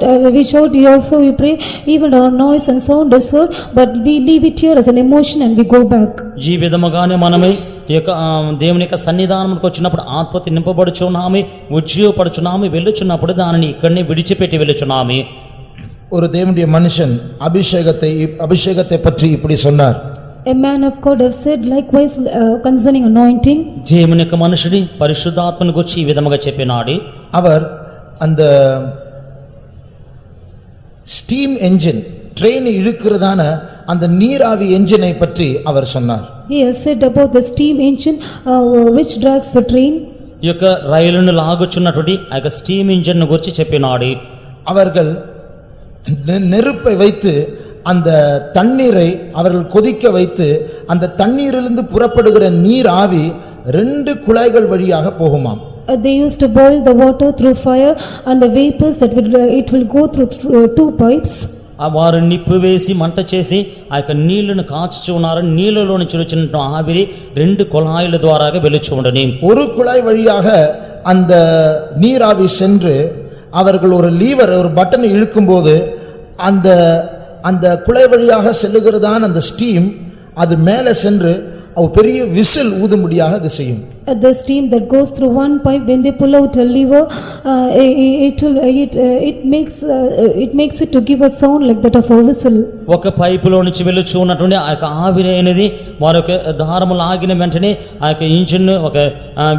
we also we pray, even our noise and sound is heard, but we leave it here as an emotion and we go back. జీవితముగానే మనమే ఈ యొక్క దేవుని యొక్క సన్నిధానంకి వచ్చినప్పుడు ఆత్మతో నింపబడుచున్నాము, ఉజ్జీవపడుచున్నాము, వెళ్ళుచున్నప్పుడు దానిని ఇక్కడనే విడిచిపెట్టి వెళ్ళుచున్నాము. ஒரு தேவனுடைய மனுஷன் அபிஷேகத்தை பற்றி இப்படி சொன்னார். A man of God have said likewise concerning anointing. దేవుని యొక్క మనుషుడి పరిశుద్ధాత్మను గురించి ఈ విధముగా చెప్పినాడు. அவர் அந்த ஸ்டீம் என்ஜின் ட்ரெயின் இழுக்கிறதான அந்த நீராவி என்ஜினை பற்றி அவர் சொன்னார். He has said about the steam engine which drags the train. ఈ యొక్క రైలును లాగుచున్నటువంటి ఆ యొక్క స్టీమ్ ఇంజిన్ గురించి చెప్పినాడు. அவர்கள் நெருப்பை வைத்து அந்த தண்ணீரை அவர்கள் கொதிக்க வைத்து அந்த தண்ணீரிலிருந்து புறப்படுகிற நீர் ஆவி 2 குழாய்கள் வழியாக போகுமாம். They used to boil the water through fire, and the vapors it will go through 2 pipes. వారు నిప్పు వేసి మంట చేసి ఆ యొక్క నీళ్లను కాచుచు ఉన్నారు. నీళ్ళలో నుంచి వచ్చిన ఆవిరి 2 కుళాయిల ద్వారా వెలుచు ఉండని. ஒரு குழாய் வழியாக அந்த நீராவி சென்று அவர்கள் ஒரு லீவர், ஒரு பட்டனை இழுக்கும்போது அந்த குழாய் வழியாக செல்லுகிறதான அந்த ஸ்டீம் அது மேலே சென்று பெரிய விசில் ஊதும்படியாக அது செய்யும். The steam that goes through one pipe, when they pull out a lever, it makes it to give a sound like that of a whistle. ఒక పైపులో నుంచి వెలుచు ఉన్నటువంటి ఆ యొక్క ఆవిరి అనేది మరొక దారము లాగిన వెంటనే ఆ యొక్క ఇంజిన్ ఒక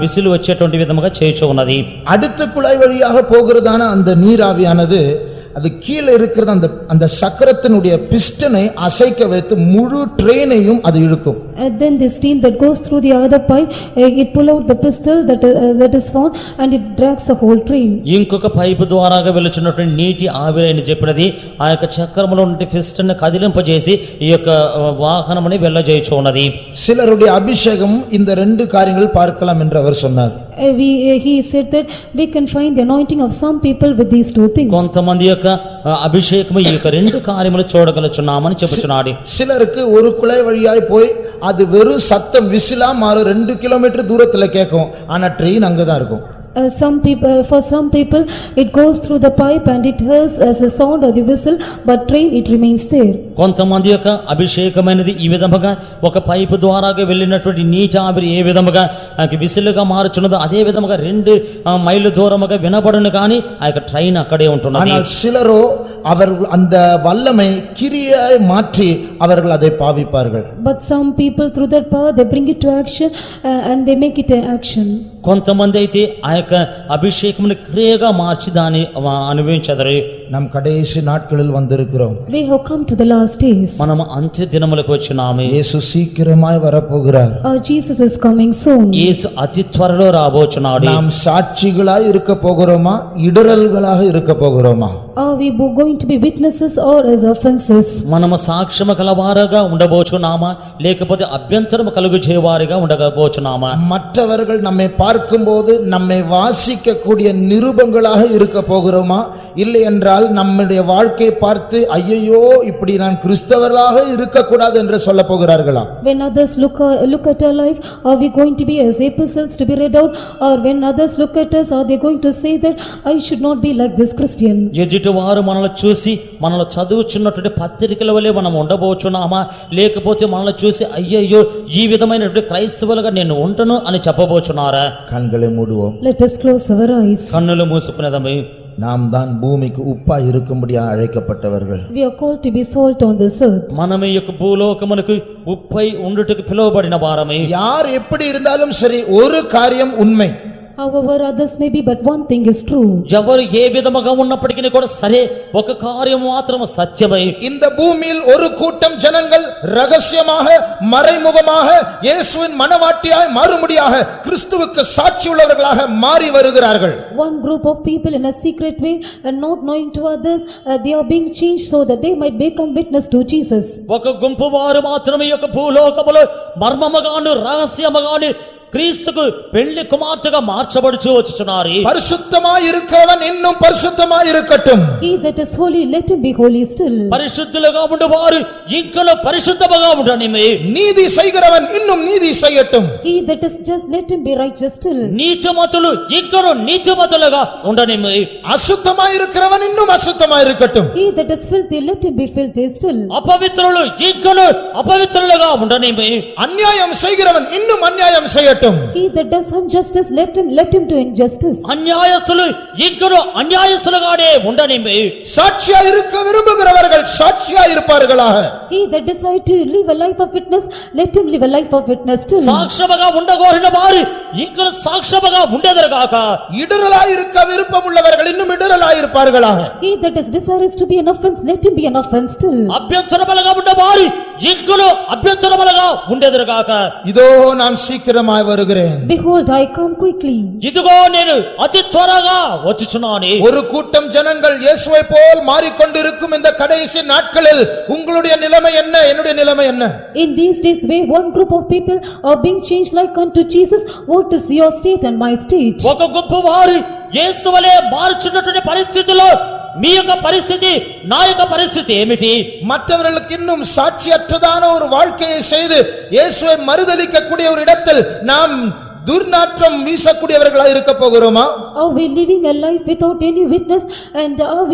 విసిలు వచ్చేటువంటి విధముగా చేయుచు ఉన్నది. அடுத்த குழாய் வழியாக போகிறதான அந்த நீராவியானது அது கீழே இருக்கிற அந்த சக்கரத்தினுடைய பிஸ்டனை அசைக்க வைத்து முழு ட்ரெயினையும் அது இழுக்கும். And then the steam that goes through the other pipe, it pull out the pistol that is found and it drags the whole train. ఇంకొక పైపు ద్వారాగా వెలుచున్నటువంటి నీటి ఆవిరి అని చెప్పినది ఆ యొక్క చక్రములో ఉండే పిస్టన్ కదిలింపజేసి ఈ యొక్క వాహనముని వెళ్ళజేయుచు ఉన్నది. சிலருடைய அபிஷேகம் இந்த ரெண்டு காரியங்கள் பார்க்கலாம் என்று அவர் சொன்னார். He said that we can find the anointing of some people with these two things. కొంతమంది యొక్క అభిషేకము ఈ యొక్క రెండు కార్యములు చూడగలుచున్నామని చెప్పుచున్నాడు. சிலருக்கு ஒரு குழாய் வழியாய் போய் அது வெறும் சத்தம் விசிலா மாறு 2 கிலோமீட்டர் தூரத்துல கேட்கும், ஆனா ட்ரெயின் அங்கதான் இருக்கும். For some people it goes through the pipe and it hears as a sound of the whistle, but train it remains there. కొంతమంది యొక్క అభిషేకమైనది ఈ విధముగా ఒక పైపు ద్వారాగా వెళ్ళినటువంటి నీటి ఆవిరి ఏ విధముగా విసిలుగా మారుచున్నదో అదే విధముగా 2 మైళ్ళు దూరముగా వినబడును కానీ ఆ యొక్క ట్రైన్ అక్కడే ఉంటున్నది. ஆனால் சிலரோ அவர்கள் அந்த வல்லமை கிரியாய் மாற்றி அவர்கள் அதை பாவிப்பார்கள். But some people through that power they bring it to action and they make it an action. కొంతమంది అయితే ఆ యొక్క అభిషేకమును క్రియగా మార్చి దాన్ని అనుభవించెదరు. நாம் கடைசி நாட்களில் வந்திருக்கிறோம். We have come to the last days. మనం అంత్య దినములకు వచ్చినాము. இயேசு சீக்கிரமாய் வரப்போகிறார். Jesus is coming soon. యేసు అతి త్వరలో రాబోచున్నాడు. நாம் சாட்சிகளாய் இருக்க போகிறோமா, இடறல்களாக இருக்க போகிறோமா? Are we going to be witnesses or as offenses? మనము సాక్ష్యము కలవారుగా ఉండబోచున్నామా లేకపోతే అభ్యంతరము కలుగు చేయవారిగా ఉండబోచున్నామా? மற்றவர்கள் நம்மை பார்க்கும்போது நம்மை வாசிக்கக்கூடிய நிருபங்களாக இருக்க போகிறோமா, இல்லை என்றால் நம்முடைய வாழ்க்கையை பார்த்து ஐயையோ இப்படி நான் கிறிஸ்தவர்களாக இருக்கக்கூடாது என்று சொல்ல போகிறார்களா? When others look at our life, are we going to be as epistles to be read out, or when others look at us, are they going to say that I should not be like this Christian? ఎదుటి వారు మనల్ని చూసి మనల్ని చదువుచున్నటువంటి పత్రికల వలె మనం ఉండబోచున్నామా లేకపోతే మనల్ని చూసి అయ్యయ్యో ఈ విధమైనటువంటి క్రైస్తవులుగా నేను ఉంటాను అని చెప్పబోచున్నారా? கண்களை மூடுவோம். Let us close our eyes. కన్నులు మూసుకునేదమే. நாம் தான் பூமிக்கு உப்பாய் இருக்கும்படியா அழைக்கப்பட்டவர்கள். We are called to be salt on this earth. మనమే యొక్క భూలోకమునకు ఉప్పై ఉండుటకు పిలువబడిన వారమే. யார் எப்படி இருந்தாலும் சரி, ஒரு காரியம் உண்மை. However others may be, but one thing is true. ఎవరు ఏ విధముగా ఉన్నప్పటికీ కూడా సరే ఒక కార్యం మాత్రం సత్యమై இந்த பூமியில் ஒரு கூட்டம் ஜனங்கள் ரகசியமாக மறைமுகமாக இயேசுவின் மனவாட்டியாய் மாறும்படியாக கிறிஸ்துவுக்கு சாட்சி உள்ளவர்களாக மாறி வருகிறார்கள். One group of people in a secret way and not knowing to others, they are being changed so that they might become witness to Jesus. ఒక గుంపు వారు మాత్రమే ఈ యొక్క భూలోకములో మర్మముగాను రహస్యముగాను క్రీస్తుకు పెళ్లి కుమార్తెగా మార్చబడుచు వచ్చుచున్నారు. பரிசுத்தமாய் இருக்கிறவன் இன்னும் பரிசுத்தமாய் இருக்கட்டும். He that is holy, let him be holy still. పరిశుద్ధులుగా ఉండేవారు ఇంకను పరిశుద్ధముగా ఉండనిమే. நீதி செய்கிறவன் இன்னும் நீதி செய்யட்டும். He that is just, let him be righteous still. నీచమతులు ఇంకను నీచమతులుగా ఉండనిమే. அசுத்தமாய் இருக்கிறவன் இன்னும் அசுத்தமாய் இருக்கட்டும். He that is filthy, let him be filthy still. అపవిత్రులు ఇంకను అపవిత్రులుగా ఉండనిమే. அநியாயம் செய்கிறவன் இன்னும் அநியாயம் செய்யட்டும். He that does injustice, let him do injustice. అన్యాయస్తులు ఇంకను అన్యాయస్తులుగానే ఉండనిమే. சாட்சியாய் இருக்க விரும்புகிறவர்கள் சாட்சியாய் இருப்பார்களாக. He that decide to live a life of witness, let him live a life of witness still. సాక్ష్యముగా ఉండగోరిన వారు ఇంకను సాక్ష్యముగా ఉండెదరుగాక. இடறலாய் இருக்க விருப்பம் உள்ளவர்கள் இன்னும் இடறலாய் இருப்பார்களாக. He that is desirous to be an offense, let him be an offense still. అభ్యంతరములుగా ఉండవారు ఇంకను అభ్యంతరములుగా ఉండెదరుగాక. இதோ நான் சீக்கிரமாய் வருகிறேன். Behold, I come quickly. ఇదిగో నేను అతి త్వరగా వచ్చుచున్నాను. ஒரு கூட்டம் ஜனங்கள் இயேசுவை போல் மாறிக்கொண்டிருக்கும் இந்த கடைசி நாட்களில் உங்களுடைய நிலைமை என்ன, என்னுடைய நிலைமை என்ன? In these days where one group of people are being changed like unto Jesus, what is your state and my state? ఒక గుంపు వారు యేసు వలె మార్చున్నటువంటి పరిస్థితిలో మీ యొక్క పరిస్థితి నా యొక్క పరిస్థితి ఏమిటి? மற்றவர்களுக்கு இன்னும் சாட்சியற்றதான ஒரு வாழ்க்கையை செய்து இயேசுவை மறுதலிக்க கூடிய ஒரு இடத்தில் நாம் துர்நாற்றம் வீசக்கூடியவர்களாய் இருக்க போகிறோமா? Are we living a life without any witness, and are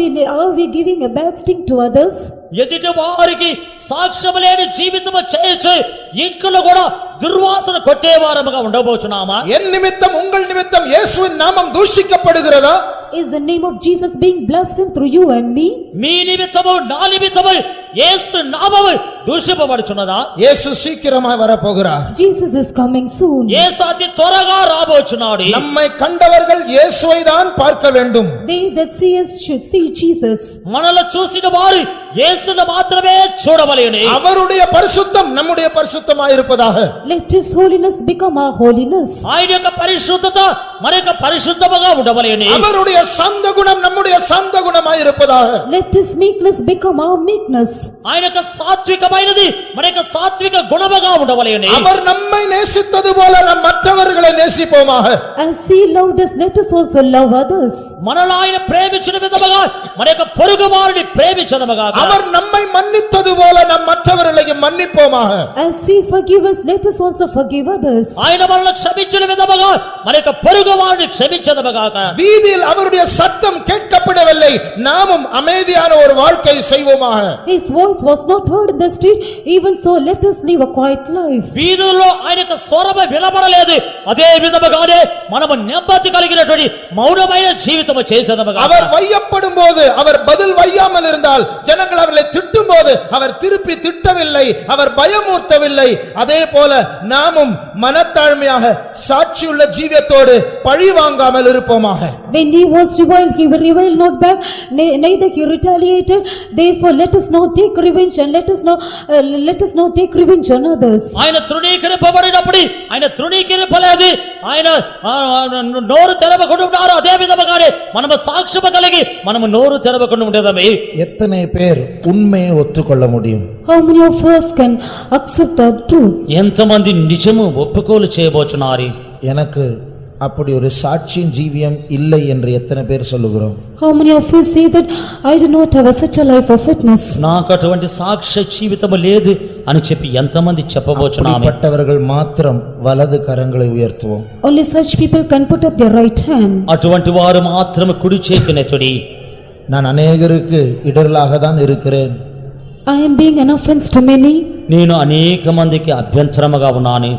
we giving a bad stink to others? ఎదుటి వారికి సాక్ష్యము లేని జీవితము చేయొచ్చు ఇక్కడ కూడా దుర్వాసన కొట్టే వారముగా ఉండబోచున్నామా? என் நிமித்தம் உங்கள் நிமித்தம் இயேசுவின் நாமம் தூஷிக்கப்படுகிறதா? Is the name of Jesus being blasphemed through you and me? మీ నిమిత్తము నా నిమిత్తము యేసు నామము దూషింపబడుచున్నదా? இயேசு சீக்கிரமாய் வரப்போகிறார். Jesus is coming soon. యేసు అతి త్వరగా రాబోచున్నాడు. நம்மை கண்டவர்கள் இயேசுவை தான் பார்க்க வேண்டும். They that see us should see Jesus. మనల్ని చూసిన వారు యేసును మాత్రమే చూడవలెను. அவருடைய பரிசுத்தம் நம்முடைய பரிசுத்தமாய் இருப்பதாக. Let his holiness become our holiness. ఆయన యొక్క పరిశుద్ధత మన యొక్క పరిశుద్ధముగా ఉండవలెను. அவருடைய சந்த குணம் நம்முடைய சந்த குணமாய் இருப்பதாக. Let his meekness become our meekness. ఆయన యొక్క సాత్వికమైనది మన యొక్క సాత్విక గుణముగా ఉండవలెను. அவர் நம்மை நேசித்தது போல நம் மற்றவர்களை நேசிப்போமாக. As he loved us, let us also love others. మనల్ని ఆయన ప్రేమించిన విధముగా మన యొక్క పొరుగు వారిని ప్రేమించదముగా. அவர் நம்மை மன்னித்தது போல நம் மற்றவர்களையும் மன்னிப்போமாக. As he forgive us, let us also forgive others. ఆయన మనల్ని క్షమించిన విధముగా మన యొక్క పొరుగు వారిని క్షమించదముగా. வீதியில் அவருடைய சத்தம் கேட்கப்படவில்லை, நாமும் அமைதியான ஒரு வாழ்க்கை செய்வோமாக. His voice was not heard in the street, even so let us live a quiet life. వీధుల్లో ఆయన యొక్క స్వరము వినబడలేదు, అదే విధముగానే మనము నెమ్మది కలిగినటువంటి మౌనమైన జీవితము చేసేదముగా. அவர் வையப்படும் போது அவர் பதில் வையாமல் இருந்தால், ஜனங்கள் அவரை திட்டும் போது அவர் திருப்பி திட்டவில்லை, அவர் பயமூர்த்தவில்லை. அதே போல நாமும் மனத்தாழ்மையாக சாட்சியுள்ள ஜீவியத்தோடு பழி வாங்காமல் இருப்போமாக. When he was reviled, he reviled not back, neither he retaliated. Therefore let us not take revenge and let us not take revenge on others. ఆయన తృణీకరింపబడినప్పుడు ఆయన తృణీకరింపలేదు, ఆయన నోరు తెరవకుండా ఉన్నారు. అదే విధముగానే మనము సాక్ష్యము కలిగి మనము నోరు తెరవకుండా ఉండేదమే. எத்தனை பேர் உண்மையை ஒத்துக்கொள்ள முடியும்? How many of us can accept the truth? ఎంతమంది నిజము ఒప్పుకోలు చేయబోచున్నారు? எனக்கு அப்படி ஒரு சாட்சியின் ஜீவியம் இல்லை என்று எத்தனை பேர் சொல்லுகிறோம்? How many of you say that I do not have such a life of witness? నాకు అటువంటి సాక్ష్య జీవితము లేదు అని చెప్పి ఎంతమంది చెప్పబోచున్నాము? அப்படிப்பட்டவர்கள் மாத்திரம் வலது கரங்களை உயர்த்துவோம். Only such people can put up their right hand. అటువంటి వారు మాత్రమే కుడి చేతినెత్తుడి. நான் அநேகருக்கு இடரலாக தான் இருக்கிறேன். I am being an offense to many. నేను అనేక మందికి అభ్యంతరముగా ఉన్నాను.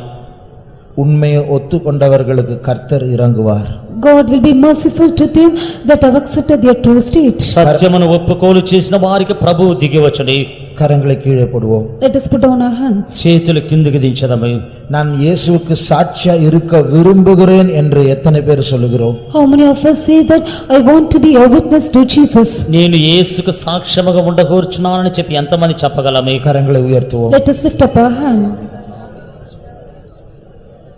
உண்மையை ஒத்துக்கொண்டவர்களுக்கு கர்த்தர் இறங்குவார். God will be merciful to them that have accepted their true state. సత్యమును ఒప్పుకోలు చేసిన వారికి ప్రభువు దిగివచ్చును. கரங்களை கீழே போடுவோம். Let us put down our hands. చేతులు కిందికి దించదము. நான் இயேசுவுக்கு சாட்சியா இருக்க விரும்புகிறேன் என்று எத்தனை பேர் சொல்லுகிறோம்? How many of us say that I want to be a witness to Jesus? నేను యేసుకు సాక్ష్యముగా ఉండగోర్చున్నానని చెప్పి ఎంతమంది చెప్పగలము? கரங்களை உயர்த்துவோம். Let us lift up our hand.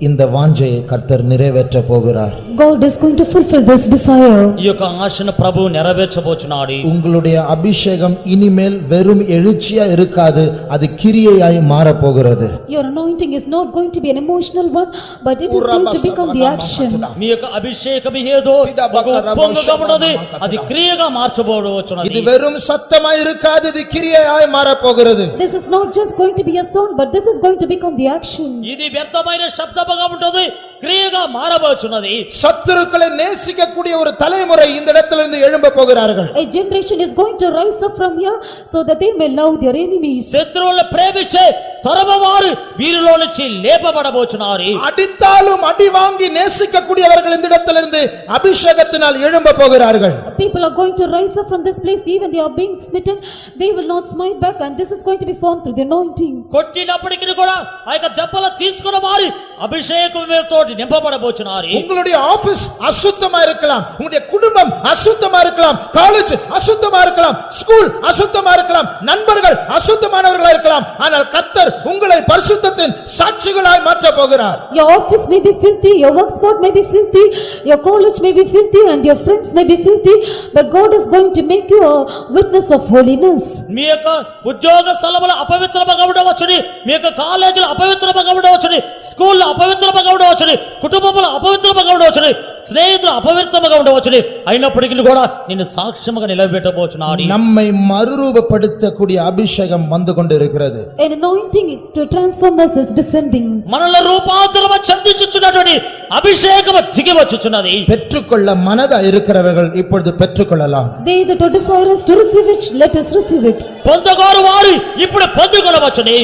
இந்த வாஞ்சையை கர்த்தர் நிறைவேற்ற போகிறார். God is going to fulfill this desire. ఈ యొక్క ఆశను ప్రభువు నెరవేర్చబోచున్నాడు. உங்களுடைய அபிஷேகம் இனிமேல் வெறும் எழுச்சியா இருக்காது, அது கிரியையாய் மாறப் போகிறது. Your anointing is not going to be an emotional one, but it is going to become the action. మీ యొక్క అభిషేకం ఏదో ఒక ఉప్పొంగుగా ఉన్నది, అది క్రియగా இது మార్చబోచున్నది. வெறும் சத்தமாய் இருக்காது, இது கிரியையாய் மாறப் போகிறது. This is not just going to be a sound, but this is going to become the action. ఇది వ్యర్థమైన శబ్దముగా ఉంటది, క్రియగా మారబోచున్నది. சத்துருக்களை நேசிக்கக்கூடிய ஒரு தலைமுறை இந்த இடத்திலிருந்து எழும்ப போகிறார்கள். A generation is going to rise up from here so that they may love their enemies. శత్రువులను ప్రేమించే తరమవారు వీరిలో నుంచి లేపబడబోచున్నారు. அடித்தாலும் அடி வாங்கி நேசிக்கக்கூடியவர்கள் இந்த இடத்திலிருந்து அபிஷேகத்தினால் எழும்ப போகிறார்கள். People are going to rise up from this place, even they are being smitten, they will not smite back, and this is going to be formed through the anointing. కొట్టినప్పటికీ కూడా ఆ యొక్క దెబ్బలు తీసుకున్న వారు అభిషేకంతోటి నింపబడబోచున్నారు. உங்களுடைய ஆபீஸ் அசுத்தமா இருக்கலாம், உங்களுடைய குடும்பம் அசுத்தமா இருக்கலாம், காலேஜ் அசுத்தமா இருக்கலாம், ஸ்கூல் அசுத்தமா இருக்கலாம், நண்பர்கள் அசுத்தமானவர்களா இருக்கலாம், ஆனால் கர்த்தர் உங்களை பரிசுத்தத்தின் சாட்சிகளாய் மாற்ற போகிறார். Your office may be filthy, your work spot may be filthy, your college may be filthy, and your friends may be filthy, but God is going to make you a witness of holiness. మీ యొక్క ఉద్యోగ స్థలములు అపవిత్రముగా ఉండవచ్చును, మీ యొక్క కాలేజీలు అపవిత్రముగా ఉండవచ్చును, school అపవిత్రముగా ఉండవచ్చును, కుటుంబములు అపవిత్రముగా ఉండవచ్చును, స్నేహితులు అపవిత్రముగా ఉండవచ్చును, అయినప్పటికీ కూడా నిన్ను సాక్ష్యముగా నిలబెట్టబోచున్నాడు. நம்மை மறுரூபப்படுத்தக்கூடிய அபிஷேகம் வந்து கொண்டிருக்கிறது. An anointing to transform us is descending. మనల రూపాంతరము చెందించుచున్నటువంటి అభిషేకము దిగి వచ్చుచున్నది. பெற்றுக்கொள்ள மனதா இருக்கிறவர்கள் இப்பொழுது பெற்றுக்கொள்ளலாம். They that are desirous to receive it, let us receive it. పొందగోరు వారు ఇప్పుడు పొందుకొనవచ్చును.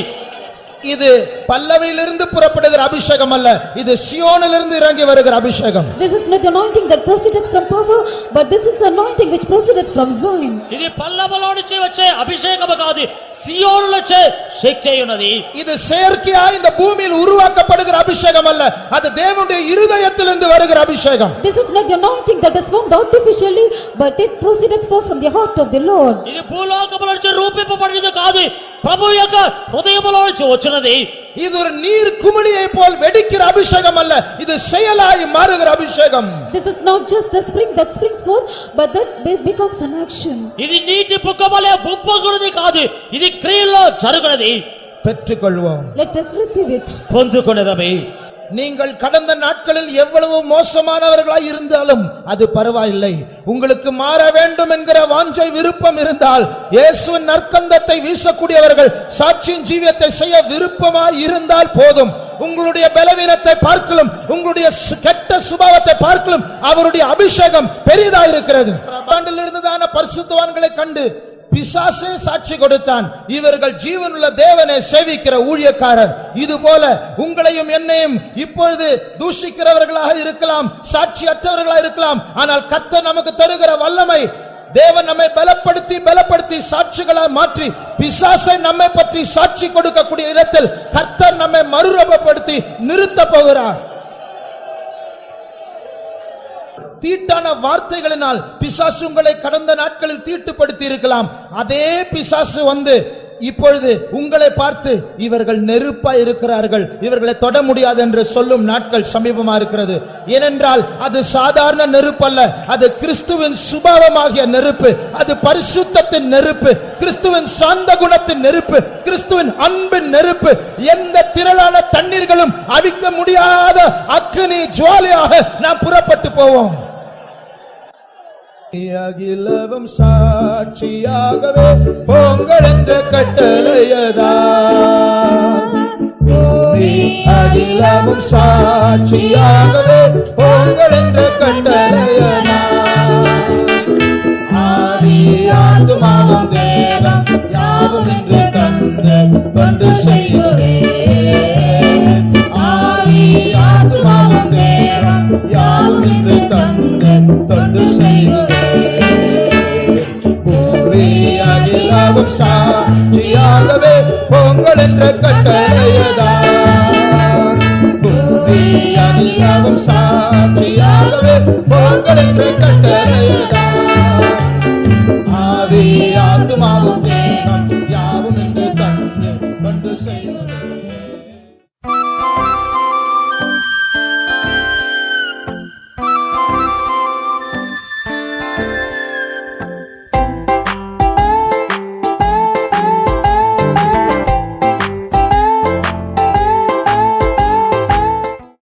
இது பல்லவியிலிருந்து புறப்படுகிற அபிஷேகம் அல்ல, இது சியோனிலிருந்து இறங்கி வருகிற அபிஷேகம். This is not the anointing that proceedeth from power, but this is anointing which proceedeth from Zion. ఇది పల్లవలో నుంచి వచ్చే అభిషేకము కాదు, సియోనులో వచ్చే శక్తి అయి ఉన్నది. இது செயற்கையா இந்த பூமியில் உருவாக்கப்படுகிற அபிஷேகம் அல்ல, அது தேவனுடைய இருதயத்திலிருந்து வருகிற அபிஷேகம். This is not the anointing that is formed artificially, but it proceedeth forth from the heart of the Lord. ఇది భూలోకములో నుంచి రూపింపబడినది కాదు, ప్రభువు యొక్క హృదయములో నుంచి వచ్చినది. இது ஒரு நீர் குமிழியை போல் வெடிக்கிற அபிஷேகம் அல்ல, இது செயலாய் மாறுகிற அபிஷேகம். This is not just a spring that springs forth, but that becomes an action. ఇది నీటి పుక్కవలే బుప్పగునది కాదు, ఇది క్రియల్లో జరుగునది. பெற்றுக்கொள்வோம். Let us receive it. పొందుకొనేదమే. நீங்கள் கடந்த நாட்களில் எவ்வளவு மோசமானவர்களாய் இருந்தாலும் அது பரவாயில்லை. உங்களுக்கு மாற வேண்டும் என்கிற வாஞ்சை விருப்பம் இருந்தால், இயேசுவின் நற்கந்தத்தை வீசக்கூடியவர்கள் சாட்சியின் ஜீவியத்தை செய்ய விருப்பமாய் இருந்தால் போதும். உங்களுடைய பலவீனத்தை பார்க்கலும், உங்களுடைய கெட்ட சுபாவத்தை பார்க்கலும் அவருடைய அபிஷேகம் பெரிதா இருக்கிறது. ஆண்டில் இருந்ததான பரிசுத்தவான்களை கண்டு பிசாசே சாட்சி கொடுத்தான், இவர்கள் ஜீவனுள்ள தேவனை சேவிக்கிற ஊழியக்காரர். இதுபோல உங்களையும் என்னையும் இப்பொழுது தூஷிக்கிறவர்களாக இருக்கலாம், சாட்சி அற்றவர்களாக இருக்கலாம். ஆனால் கர்த்தர் நமக்கு தருகிற வல்லமை, தேவன் நம்மை பலப்படுத்தி சாட்சிகளாய் மாற்றி பிசாசை நம்மை பற்றி சாட்சி கொடுக்கக்கூடிய இடத்தில் கர்த்தர் நம்மை மறுரூபப்படுத்தி நிறுத்த போகிறார். தீட்டான வார்த்தைகளினால் பிசாசு உங்களை கடந்த நாட்களில் தீட்டுப்படுத்தி இருக்கலாம். அதே பிசாசு வந்து இப்பொழுது உங்களை பார்த்து இவர்கள் நெருப்பா இருக்கிறார்கள், இவர்களை தொட முடியாது என்று சொல்லும் நாட்கள் சமீபமா இருக்கிறது. ஏனென்றால் அது சாதாரண நெருப்பு அல்ல, அது கிறிஸ்துவின் சுபாவமாகிய நெருப்பு, அது பரிசுத்தத்தின் நெருப்பு, கிறிஸ்துவின் சாந்த குணத்தின் நெருப்பு, கிறிஸ்துவின் அன்பின் நெருப்பு. எந்த திரளான தண்ணீர்களும் அவிக்க முடியாத அக்கினி ஜுவாலையாக நாம் புறப்பட்டு போவோம். அகிலவும் சாட்சியாகவே போங்கள் என்ற கட்டளையதா, அகிலவும் சாட்சியாகவே போங்கள் என்ற கட்டளையதா. ஆதி ஆத்துமாவும் தேவம் யாவும் என்று தந்து கொண்டு செய்யுவே. ஆதி ஆத்துமாவும் தேவம் யாவும் என்று தந்து கொண்டு செய்யுவே. அகிலவும் சாட்சியாகவே போங்கள் என்ற கட்டளையதா, அகிலவும் சாட்சியாகவே போங்கள் என்ற கட்டளையதா. ஆவி ஆத்துமாவும் தேகம் யாவும் என்று தந்து கொண்டு செய்யும்.